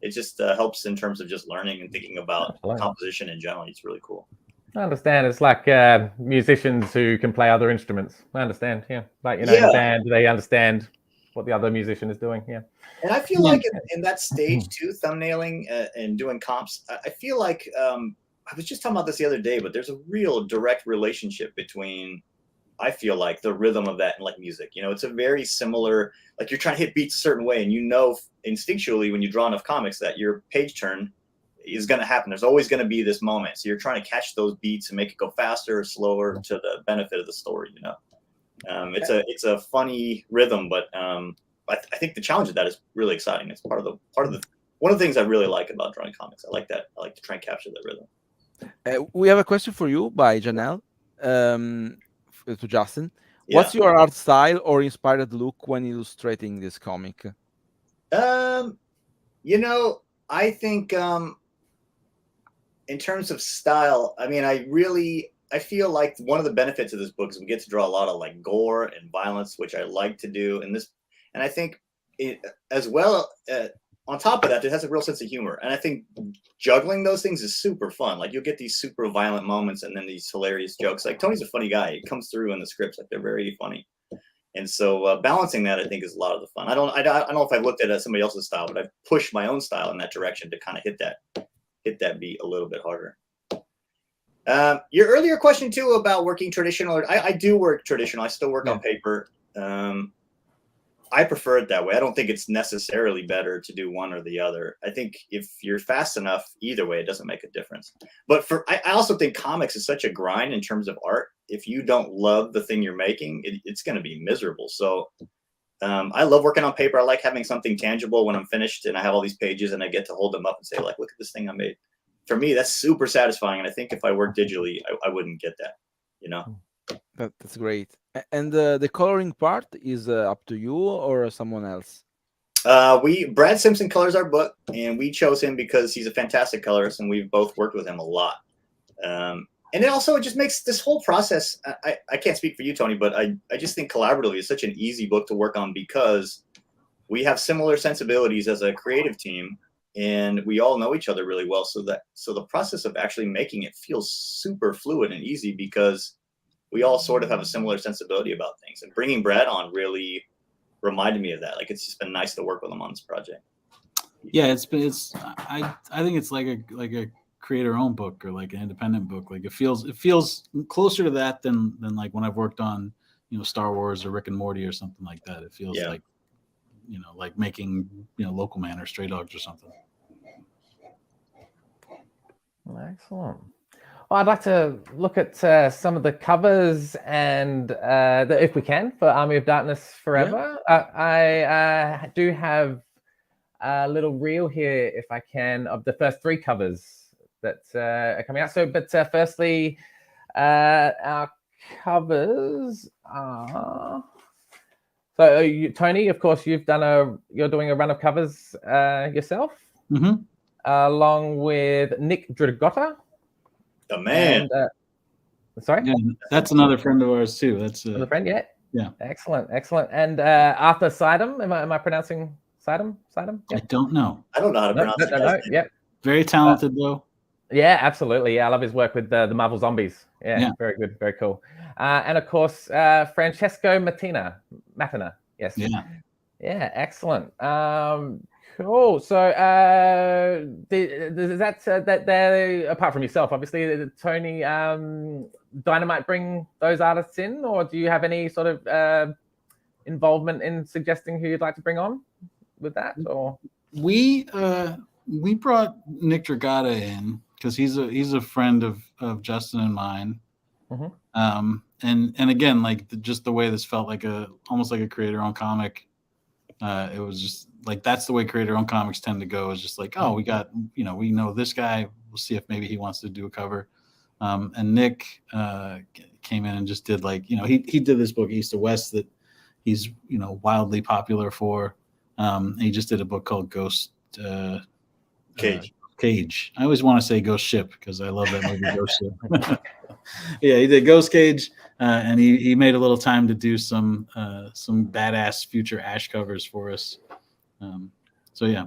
S4: it just helps in terms of just learning and thinking about composition in general. It's really cool.
S2: I understand. It's like musicians who can play other instruments. I understand. Yeah, like in a band, they understand what the other musician is doing. Yeah,
S4: and I feel like in that stage too, thumbnailing and doing comps, I feel like I was just talking about this the other day, but there's a real direct relationship between, I feel like, the rhythm of that and like music. It's a very similar, like you're trying to hit beats a certain way, and instinctually when you draw enough comics that your page turn is going to happen. There's always going to be this moment. So you're trying to catch those beats and make it go faster or slower to the benefit of the story. It's a funny rhythm, but I think the challenge of that is really exciting. It's part of the one of the things I really like about drawing comics. I like that. I like to try and capture that rhythm.
S1: We have a question for you by Janelle. To Justin, what's your art style or inspired look when illustrating this comic?
S4: I think in terms of style, I mean, I feel like one of the benefits of this book is we get to draw a lot of like gore and violence, which I like to do in this. And I think as well, on top of that, it has a real sense of humor. And I think juggling those things is super fun. Like you'll get these super violent moments and then these hilarious jokes. Like Tony's a funny guy. It comes through in the scripts. Like they're very funny. And so balancing that, I think, is a lot of the fun. I don't know if I've looked at somebody else's style, but I've pushed my own style in that direction to kind of hit that beat a little bit harder. Your earlier question too about working traditional, I do work traditional. I still work on paper. I prefer it that way. I don't think it's necessarily better to do one or the other. I think if you're fast enough, either way, it doesn't make a difference. But I also think comics is such a grind in terms of art. If you don't love the thing you're making, it's going to be miserable. So I love working on paper. I like having something tangible when I'm finished and I have all these pages and I get to hold them up and say, like, look at this thing I made. For me, that's super satisfying. And I think if I work digitally, I wouldn't get that,
S1: That's great. And the coloring part is up to you or someone else?
S4: Brad Simpson colors our book, and we chose him because he's a fantastic colorist, and we've both worked with him a lot. And it just makes this whole process. I can't speak for you, Tony, but I just think collaboratively it's such an easy book to work on because we have similar sensibilities as a creative team, and we all know each other really well. So the process of actually making it feels super fluid and easy because we all sort of have a similar sensibility about things. And bringing Brad on really reminded me of that. Like, it's just been nice to work with him on this project.
S3: Yeah, I think it's like a creator-owned book or like an independent book. Like it feels closer to that than like when I've worked on, Star Wars or Rick and Morty or something like that. It feels like, like making, Local Man or Stray Dogs or something.
S2: Excellent. Well, I'd like to look at some of the covers and if we can, for Army of Darkness Forever. Yeah. I do have a little reel here, if I can, of the first 3 covers that are coming out. But firstly, our covers are. So, Tony, of course, you're doing a run of covers yourself, along with Nick Dragotta.
S4: The man.
S2: And, sorry?
S3: Yeah, that's another friend of ours too. That's
S2: another friend, yeah.
S3: Yeah.
S2: Excellent. And Arthur Seidem. Am I pronouncing Seidem? Yeah.
S3: I don't know.
S4: I don't know how to pronounce it.
S2: No. Yeah.
S3: Very talented though.
S2: Yeah, absolutely. Yeah, I love his work with the Marvel Zombies. Yeah, very good, very cool. And of course, Francesco Mattina. Yes. Yeah. Yeah, excellent. Cool. So, that there, apart from yourself, obviously, Tony, Dynamite bring those artists in, or do you have any sort of involvement in suggesting who you'd like to bring on with that? Or
S3: we brought Nick Dragotta in because he's a friend of Justin and mine. And again, like just the way this felt like almost like a creator-owned comic. It was just like that's the way creator-owned comics tend to go. Is just like, oh, we got we know this guy. We'll see if maybe he wants to do a cover. And Nick came in and just did like he did this book East to West that he's wildly popular for. And he just did a book called Ghost
S4: Cage.
S3: Cage. I always want to say Ghost Ship because I love that movie, Ghost Ship. Yeah, he did Ghost Cage, and he made a little time to do some badass future Ash covers for us. So yeah.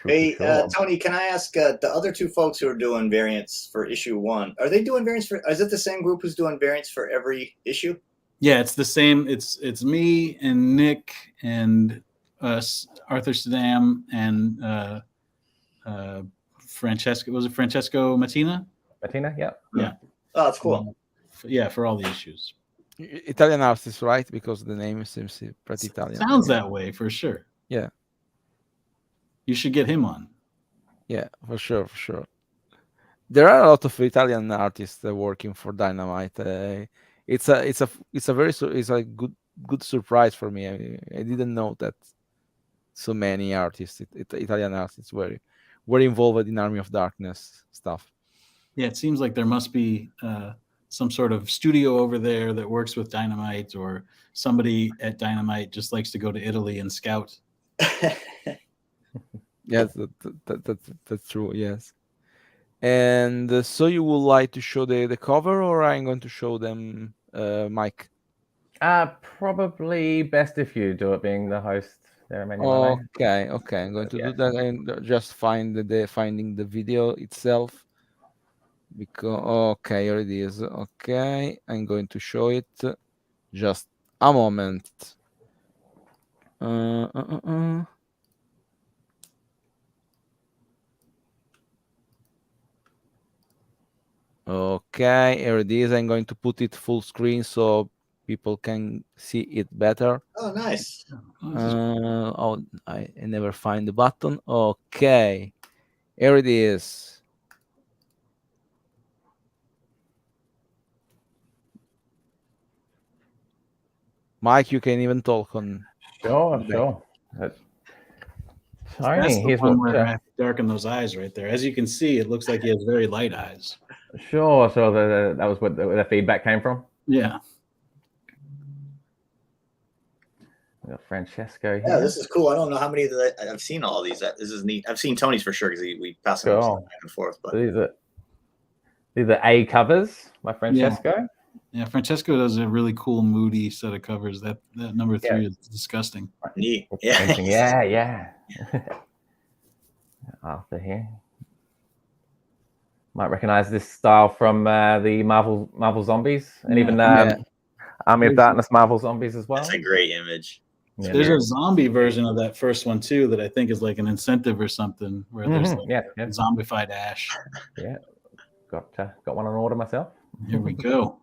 S4: Hey, Tony, can I ask the other two folks who are doing variants for issue 1? Are they doing variants for? Is it the same group who's doing variants for every issue?
S3: Yeah, it's the same. It's me and Nick and Arthur Saddam and Francesco. Was it Francesco Mattina?
S2: Mattina, yeah.
S3: Yeah.
S4: Oh, that's cool.
S3: Yeah, for all the issues.
S1: Italian artist, right? Because the name seems pretty Italian.
S3: Sounds that way for sure.
S1: Yeah.
S3: You should get him on.
S1: Yeah, for sure, for sure. There are a lot of Italian artists working for Dynamite. It's a good surprise for me. I didn't know that so many artists, Italian artists, were involved in Army of Darkness stuff.
S3: Yeah, it seems like there must be some sort of studio over there that works with Dynamite, or somebody at Dynamite just likes to go to Italy and scout.
S1: Yes, that's true. Yes. And so you would like to show the cover, or I'm going to show them, Mike?
S2: Probably best if you do it, being the host there, Emmanuel.
S1: Okay. I'm going to do that and just finding the video itself. Because okay, here it is. Okay, I'm going to show it. Just a moment. Okay, here it is. I'm going to put it full screen so people can see it better.
S4: Oh, nice.
S1: I never find the button. Okay, here it is. Mike, you can even talk on.
S2: Sure.
S3: That's
S2: Tony,
S3: the one where I have to darken those eyes right there. As you can see, it looks like he has very light eyes.
S2: Sure. So that was where the feedback came from.
S3: Yeah.
S2: We got Francesco here.
S4: Yeah, this is cool. I don't know how many that I've seen all these. This is neat. I've seen Tony's for sure because we pass them back and forth. But
S2: these are A covers by Francesco.
S3: Yeah, Francesco does a really cool, moody set of covers. That number 3 is disgusting.
S4: Neat.
S2: Yeah. Arthur here. Might recognize this style from the Marvel Zombies, and even Army of Darkness Marvel Zombies as well.
S4: That's a great image.
S3: Yeah, there's a zombie version of that first one too that I think is like an incentive or something, where there's zombified Ash.
S2: Yeah, got one on order myself.
S3: Here we go.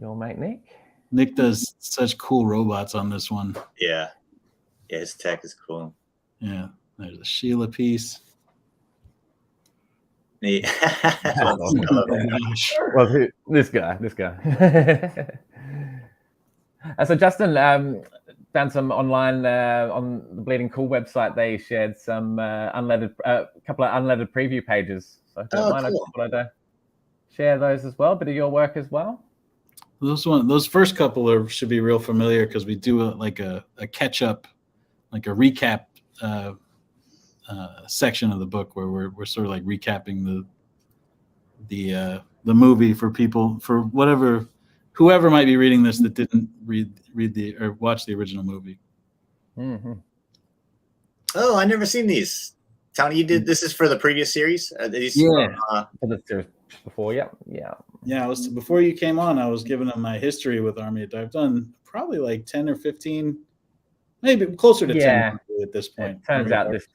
S2: Your mate Nick.
S3: Nick does such cool robots on this one.
S4: Yeah, his tech is cool.
S3: Yeah, there's a Sheila piece.
S4: Neat.
S2: Well, this guy. So Justin found some online on the Bleeding Cool website. They shared some couple of unleaded preview pages. So I share those as well. Bit of your work as well.
S3: Those first couple should be real familiar because we do a catch up, like a recap section of the book where we're sort of like recapping the movie for people, for whoever might be reading this that didn't read or watch the original movie.
S2: Mm-hmm.
S4: Oh, I never seen these. Tony, you did this is for the previous series?
S2: For the series before, yeah.
S3: Before you came on, I was giving them my history with Army of Dark. I've done probably like 10 or 15, maybe closer to 10 at this point.
S2: It turns out this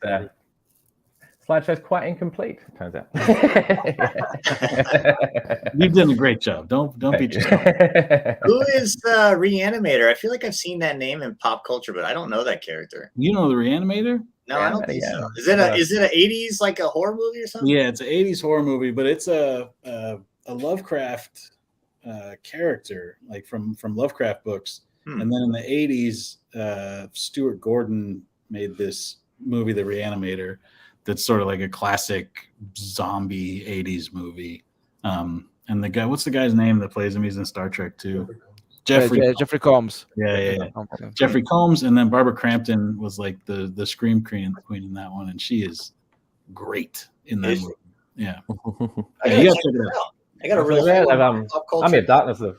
S2: slideshow's quite incomplete. It turns out.
S3: You've done a great job. Don't beat yourself.
S4: Who is Reanimator? I feel like I've seen that name in pop culture, but I don't know that character.
S3: You know the Reanimator?
S4: No, I don't think so. Is it an 80s like a horror movie or something?
S3: Yeah, it's an 80s horror movie, but it's a Lovecraft character, like from Lovecraft books. And then in the 80s, Stuart Gordon made this movie, The Reanimator, that's sort of like a classic zombie 80s movie. And the guy, what's the guy's name that plays him? He's in Star Trek too.
S1: Jeffrey Combs.
S3: Yeah.
S1: Okay.
S3: Jeffrey Combs, and then Barbara Crampton was like the scream queen in that one, and she is great in that movie. Yeah.
S4: I gotta check it out. I got a real pop culture.
S2: Army of Darkness have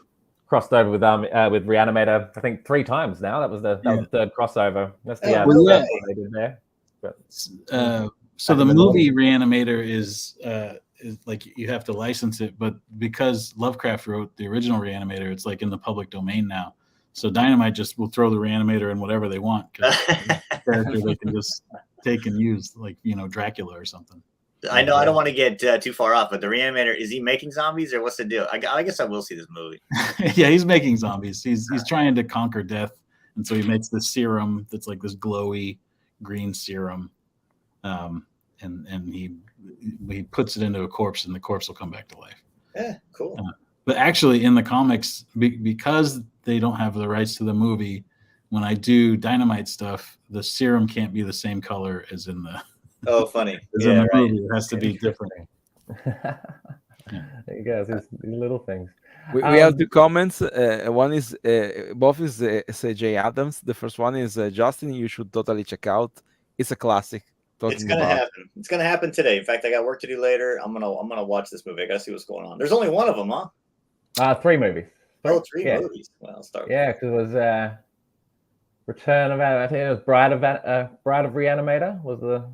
S2: crossed over with Reanimator, I think 3 times now. That was the third crossover. That's the first one they did there. But,
S3: so the movie Reanimator is like you have to license it, but because Lovecraft wrote the original Reanimator, it's like in the public domain now. So Dynamite just will throw the Reanimator in whatever they want, because character they can just take and use, like Dracula or something.
S4: I know I don't want to get too far off, but the Reanimator, is he making zombies or what's the deal? I guess I will see this movie.
S3: Yeah, he's making zombies. He's trying to conquer death, and so he makes this serum that's like this glowy green serum, and he puts it into a corpse, and the corpse will come back to life.
S4: Yeah, cool.
S3: But actually, in the comics, because they don't have the rights to the movie, when I do Dynamite stuff, the serum can't be the same color as in the.
S4: Oh, funny.
S3: In the movie. It has to be different.
S2: There you go. These little things.
S1: We have 2 comments. One is both is J. Adams. The first one is Justin. You should totally check out. It's a classic.
S4: It's gonna happen. It's gonna happen today. In fact, I got work to do later. I'm gonna watch this movie. I gotta see what's going on. There's only one of them, huh?
S2: 3 movies.
S4: Oh, 3 movies. Well, I'll start.
S2: Yeah, because it was Return of, I think it was Bride of Reanimator was the.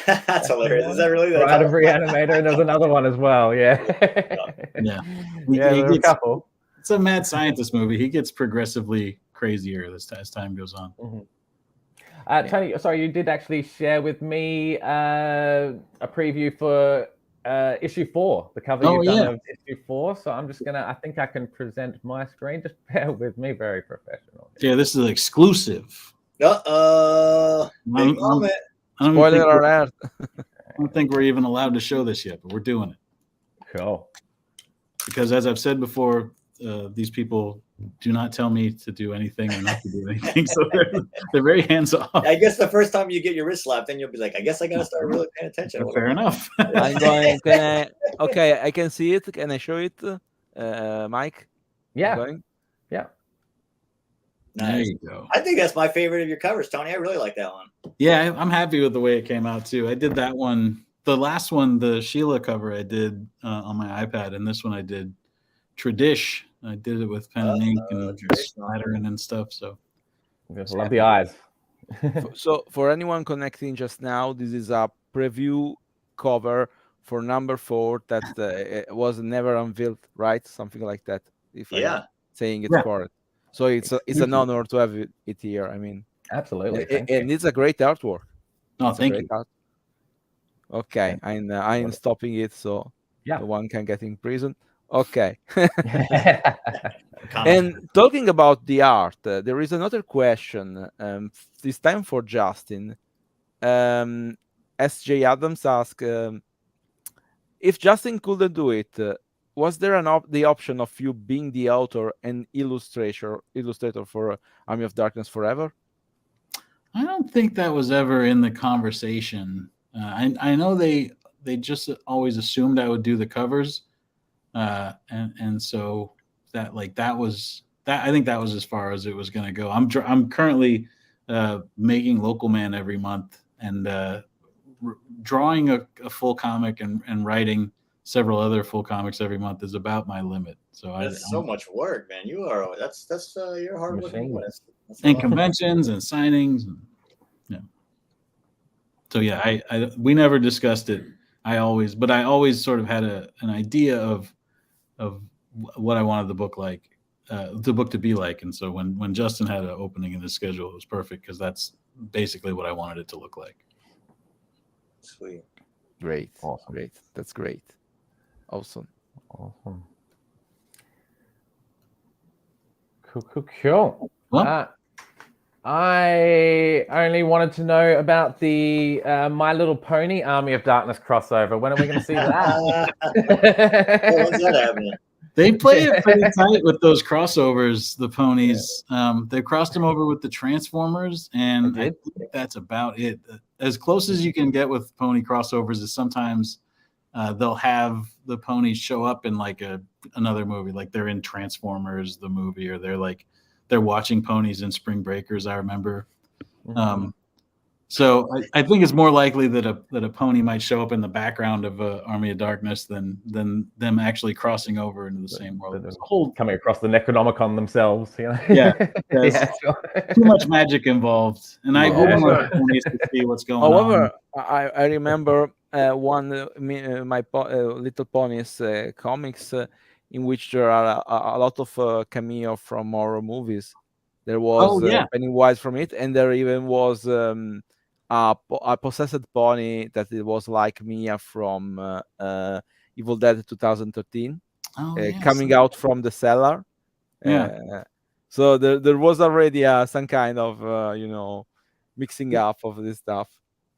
S4: That's hilarious. Is that really that?
S2: Bride of Reanimator, and there's another one as well. Yeah.
S3: Yeah.
S2: There's a couple.
S3: It's a mad scientist movie. He gets progressively crazier as time goes on.
S2: Mm-hmm. Tony, sorry, you did actually share with me a preview for issue 4, the cover you've done of issue 4. So I'm just I think I can present my screen. Just bear with me, very professional.
S3: Yeah, this is exclusive.
S4: Big moment.
S1: Spoiler alert.
S3: I don't think we're even allowed to show this yet, but we're doing it.
S2: Cool.
S3: Because as I've said before, these people do not tell me to do anything or not to do anything. So they're very hands-off.
S4: I guess the first time you get your wrist slapped, then you'll be like, I guess I got to start really paying attention.
S3: Fair enough.
S1: I'm going. Okay, I can see it. Can I show it, Mike?
S2: Yeah.
S1: Yeah.
S4: Nice.
S3: There you go.
S4: I think that's my favorite of your covers, Tony. I really like that one.
S3: Yeah, I'm happy with the way it came out too. I did that one. The last one, the Sheila cover, I did on my iPad, and this one I did Tradish. I did it with pen and ink and splattering and stuff. So
S2: love the eyes.
S1: So for anyone connecting just now, this is a preview cover for number 4 that was never unveiled, right? Something like that. If I'm saying it correct. So it's an honor to have it here. I mean,
S2: absolutely,
S1: and it's a great artwork.
S3: Oh, thank you.
S1: Okay, I'm stopping it so no one can get in prison. Okay. And talking about the art, there is another question. This time for Justin. S.J. Adams asked, if Justin couldn't do it, was there the option of you being the author and illustrator for Army of Darkness Forever?
S3: I don't think that was ever in the conversation. I know they just always assumed I would do the covers, and so that was I think that was as far as it was going to go. I'm currently making Local Man every month and drawing a full comic and writing several other full comics every month is about my limit. So
S4: that's so much work, man. You are that's you're hard working.
S3: And conventions and signings. So we never discussed it. I always sort of had an idea of what I wanted the book to be like. And so when Justin had an opening in his schedule, it was perfect because that's basically what I wanted it to look like.
S4: Sweet.
S1: Great.
S2: Awesome.
S1: Great. That's great. Awesome.
S2: Cool.
S3: Well,
S2: I only wanted to know about the My Little Pony Army of Darkness crossover. When are we going to see that?
S4: When's that happening?
S3: They play it pretty tight with those crossovers, the ponies. They crossed them over with the Transformers, and I think that's about it. As close as you can get with pony crossovers is sometimes they'll have the ponies show up in like another movie, like they're in Transformers the movie, or they're watching ponies in Spring Breakers. I remember. So I think it's more likely that a pony might show up in the background of Army of Darkness than them actually crossing over into the same world.
S2: The whole coming across the Necronomicon themselves, you know.
S3: Yeah,
S2: Yeah, sure.
S3: too much magic involved, and I would want ponies to see what's going on.
S1: However, I remember one Little Ponies comics in which there are a lot of cameo from horror movies. There was Pennywise from it, and there even was a possessed pony that it was like Mia from Evil Dead 2013, coming out from the cellar. So there was already some kind of mixing up of this stuff.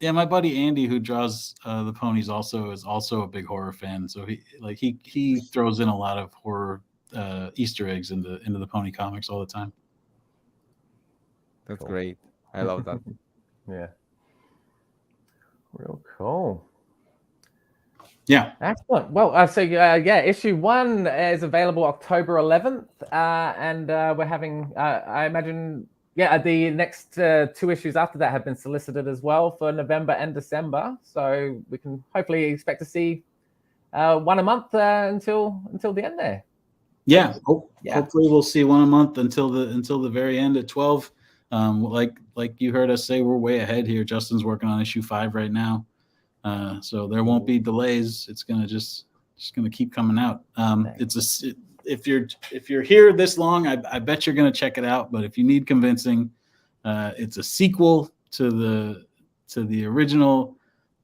S3: Yeah, my buddy Andy, who draws the ponies, is also a big horror fan. So he throws in a lot of horror Easter eggs into the pony comics all the time.
S1: That's great. I love that.
S2: Yeah. Real cool.
S3: Yeah.
S2: Excellent. Well, so issue 1 is available October 11th, and we're having, I imagine, the next 2 issues after that have been solicited as well for November and December. So we can hopefully expect to see 1 a month until the end there.
S3: Yeah. Hopefully we'll see 1 a month until the very end at 12. Like you heard us say, we're way ahead here. Justin's working on issue 5 right now, so there won't be delays. It's gonna just gonna keep coming out. If you're here this long, I bet you're gonna check it out. But if you need convincing, it's a sequel to the original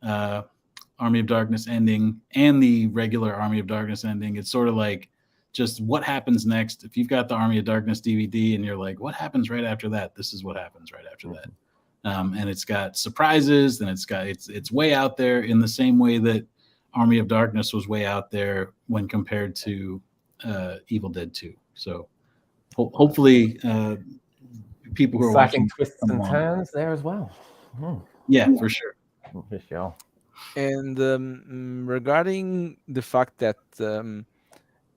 S3: Army of Darkness ending and the regular Army of Darkness ending. It's sort of like just what happens next. If you've got the Army of Darkness DVD and you're like, what happens right after that? This is what happens right after that. And it's got surprises, and it's way out there in the same way that Army of Darkness was way out there when compared to Evil Dead 2. So hopefully people who are watching
S2: twists and turns there as well.
S3: Yeah, for sure.
S2: For sure.
S1: And regarding the fact that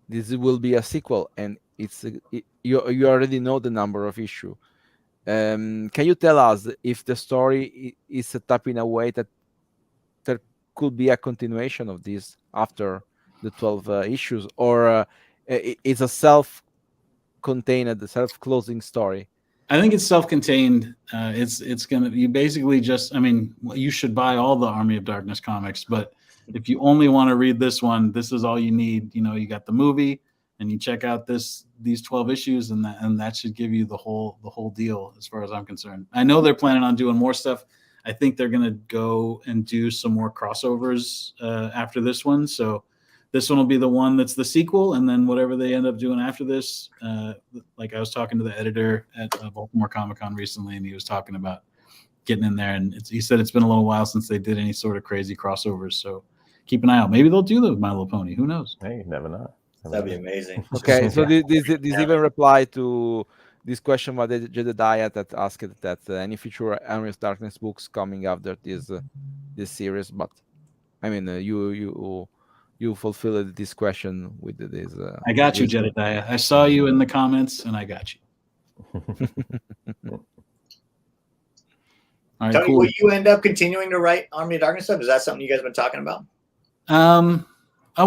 S1: this will be a sequel, and you already know the number of issue. Can you tell us if the story is set up in a way that there could be a continuation of this after the 12 issues, or it's a self-contained, self-closing story?
S3: I think it's self-contained. It's gonna, you basically just, you should buy all the Army of Darkness comics, but if you only want to read this one, this is all you need. You got the movie, and you check out these 12 issues, and that should give you the whole deal, as far as I'm concerned. I know they're planning on doing more stuff. I think they're gonna go and do some more crossovers after this one. So this one will be the one that's the sequel, and then whatever they end up doing after this. Like I was talking to the editor at Baltimore Comic-Con recently, and he was talking about getting in there, and he said it's been a little while since they did any sort of crazy crossovers. So keep an eye out. Maybe they'll do the My Little Pony. Who knows?
S2: Hey, you never know.
S4: That'd be amazing.
S1: Okay, so this even reply to this question by Jedediah that asked that any future Army of Darkness books coming after this series, but you fulfilled this question with this.
S3: I got you, Jedediah. I saw you in the comments, and I got you. All right,
S4: Tony,
S3: cool.
S4: will you end up continuing to write Army of Darkness stuff? Is that something you guys have been talking about?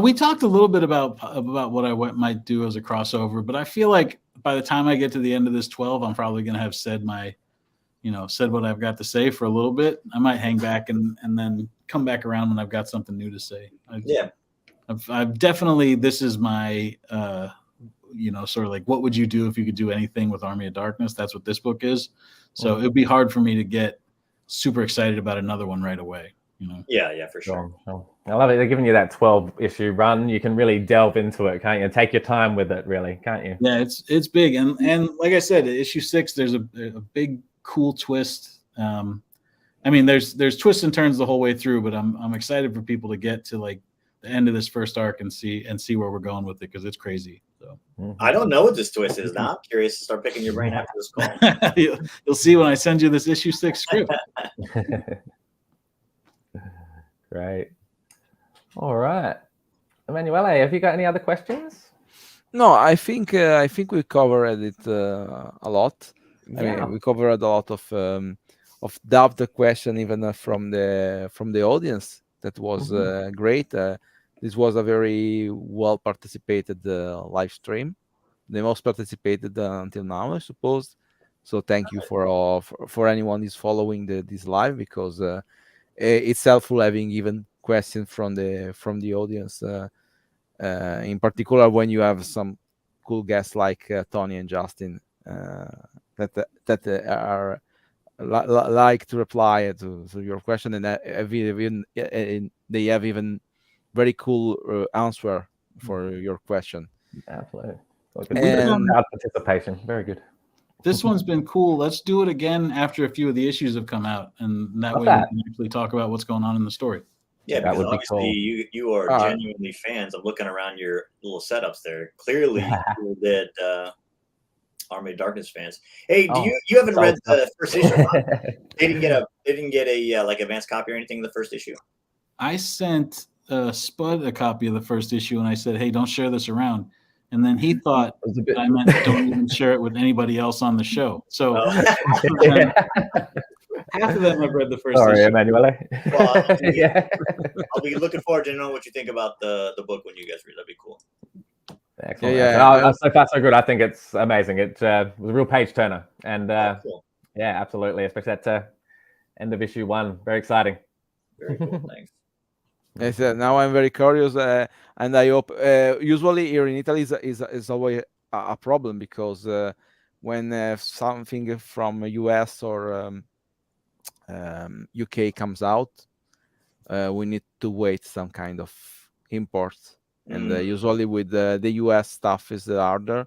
S3: We talked a little bit about what I might do as a crossover, but I feel like by the time I get to the end of this 12, I'm probably going to have said what I've got to say for a little bit. I might hang back and then come back around when I've got something new to say. I've definitely, this is my, sort of like, what would you do if you could do anything with Army of Darkness? That's what this book is. So it'd be hard for me to get super excited about another one right away.
S4: Yeah, for sure.
S2: I love it. They're giving you that 12-issue run. You can really delve into it, can't you? Take your time with it, really, can't you?
S3: Yeah, it's big, and like I said, issue 6, there's a big cool twist. There's twists and turns the whole way through, but I'm excited for people to get to like the end of this first arc and see where we're going with it, because it's crazy. So
S4: I don't know what this twist is. Now I'm curious to start picking your brain after this call.
S3: You'll see when I send you this issue 6 script.
S2: Right. All right. Emanuele, have you got any other questions?
S1: No, I think we covered it a lot. I
S2: Yeah.
S1: mean, we covered a lot of doubt the question even from the audience. That was great. This was a very well participated live stream, the most participated until now, I suppose. So thank you for anyone who's following this live, because it's helpful having even questions from the audience. In particular when you have some cool guests like Tony and Justin that are like to reply to your question, and they have even very cool answer for your question.
S2: Absolutely.
S1: And
S2: Crowd participation. Very good.
S3: This one's been cool. Let's do it again after a few of the issues have come out, and that way we can actually talk about what's going on in the story.
S4: Yeah,
S2: That
S4: because
S2: would be
S4: obviously you are genuinely fans. I'm looking around your little setups there. Clearly, you're that Army of Darkness fans. Hey, do you haven't read the first issue? They didn't get a like advanced copy or anything of the first issue.
S3: I sent Spud a copy of the first issue, and I said, "Hey, don't share this around." And then he thought I meant don't even share it with anybody else on the show. So half of them have read the first issue.
S2: Sorry, Emanuele.
S4: Well, I'll be looking forward to know what you think about the book when you guys read. That'd be cool.
S2: Excellent. Yeah. So far, so good. I think it's amazing. It was a real page turner, and
S4: cool.
S2: Yeah, absolutely. Especially at end of issue 1. Very exciting.
S4: Very cool. Thanks.
S1: Yes, now I'm very curious, and I hope. Usually here in Italy is always a problem, because when something from US or UK comes out, we need to wait some kind of import, and usually with the US stuff is harder.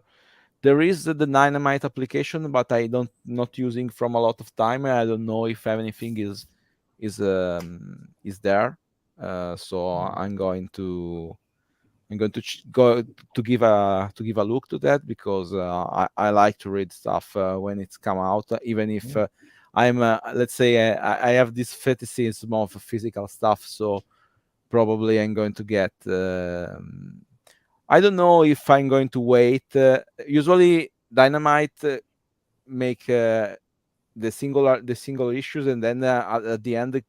S1: There is the Dynamite application, but I not using from a lot of time. I don't know if anything is there. So I'm going to go to give a look to that, because I like to read stuff when it's come out, even if I'm let's say I have this fetishism of physical stuff. So probably I'm going to get. I don't know if I'm going to wait. Usually Dynamite make the single issues, and then at the end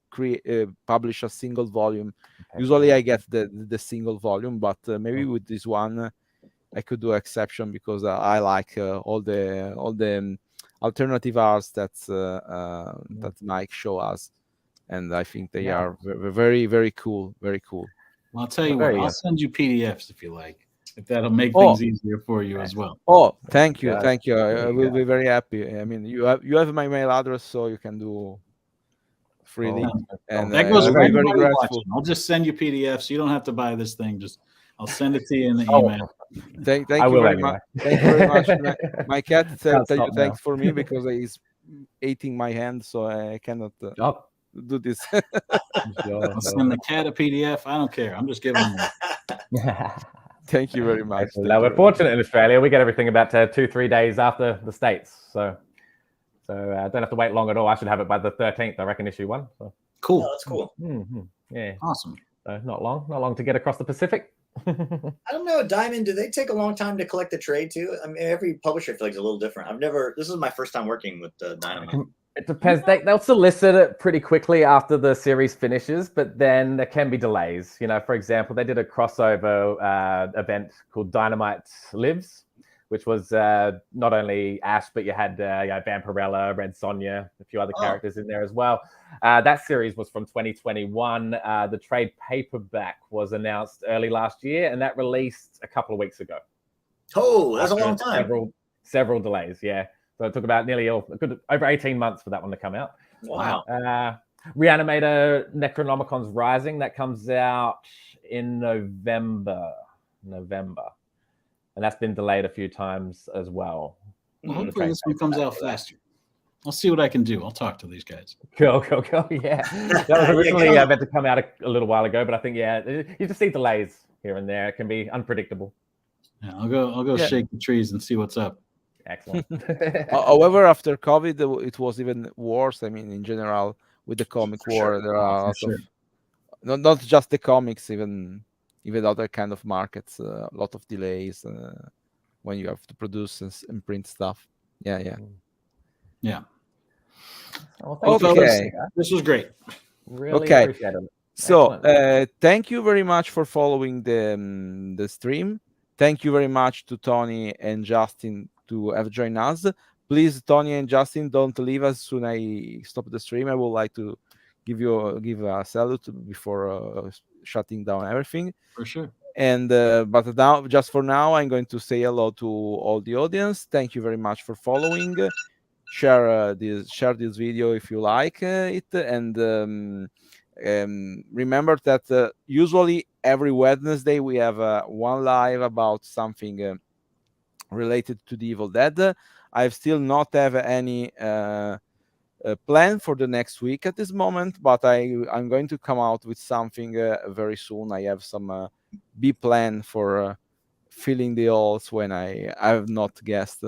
S1: publish a single volume. Usually I get the single volume, but maybe with this one I could do exception, because I like all the alternative arts that Mike show us, and I think they are very, very cool. Very cool.
S3: Well, I'll tell you what, I'll send you PDFs if you like, if that'll make things easier for you as well.
S1: Oh, thank you. I will be very happy. I mean, you have my mail address, so you can do freely. And
S3: that goes for everybody watching. I'll just send you PDFs. You don't have to buy this thing. I'll send it to you in the email.
S1: Thank you very much. Thank you very much. My cat tell you thanks for me, because he's eating my hand, so I cannot do this.
S3: I'll send the cat a PDF. I don't care. I'm just giving them.
S1: Thank you very much.
S2: Now, we're fortunate in Australia. We get everything about 2-3 days after the States. So I don't have to wait long at all. I should have it by the 13th, I reckon, issue 1. So.
S3: Cool.
S4: Oh, that's cool.
S2: Yeah.
S3: Awesome.
S2: So not long to get across the Pacific.
S4: I don't know, Diamond, do they take a long time to collect the trade too? I mean, every publisher feels a little different. This is my first time working with Dynamite.
S2: It depends. They'll solicit it pretty quickly after the series finishes, but then there can be delays. For example, they did a crossover event called Dynamite Lives, which was not only Ash, but you had Vampirella, Red Sonja, a few other characters in there as well. That series was from 2021. The trade paperback was announced early last year, and that released a couple of weeks ago.
S4: Oh, that's a long time.
S2: Several delays, yeah. So it took about nearly over 18 months for that one to come out.
S4: Wow.
S2: Reanimator Necronomicon's Rising, that comes out in November. And that's been delayed a few times as well.
S3: Hopefully this one comes out faster. I'll see what I can do. I'll talk to these guys.
S2: Cool. Yeah. That was originally meant to come out a little while ago, but I think, you just see delays here and there. It can be unpredictable.
S3: Yeah, I'll go shake the trees and see what's up.
S2: Excellent.
S1: However, after COVID, it was even worse. I mean, in general, with the comic war, there are not just the comics, even other kind of markets. A lot of delays when you have to produce and print stuff. Yeah, yeah.
S3: Yeah.
S2: Well, thanks
S3: Well,
S2: for
S3: fellas,
S2: listening, guys.
S3: this was great.
S2: Really
S1: Okay.
S2: appreciate it.
S1: So,
S2: Excellent.
S1: thank you very much for following the stream. Thank you very much to Tony and Justin to have joined us. Please, Tony and Justin, don't leave us soon. I stop the stream. I would like to give a salute before shutting down everything.
S3: For sure.
S1: And but now, just for now, I'm going to say hello to all the audience. Thank you very much for following. Share this video if you like it, and remember that usually every Wednesday we have one live about something related to the Evil Dead. I've still not have any plan for the next week at this moment, but I'm going to come out with something very soon. I have some B plan for filling the holes when I have not guessed.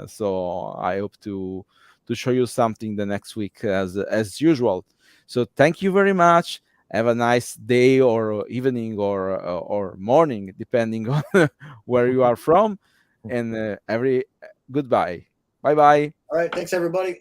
S1: So I hope to show you something the next week as usual. So thank you very much. Have a nice day or evening or morning, depending on where you are from. And every goodbye. Bye bye.
S4: All right. Thanks, everybody.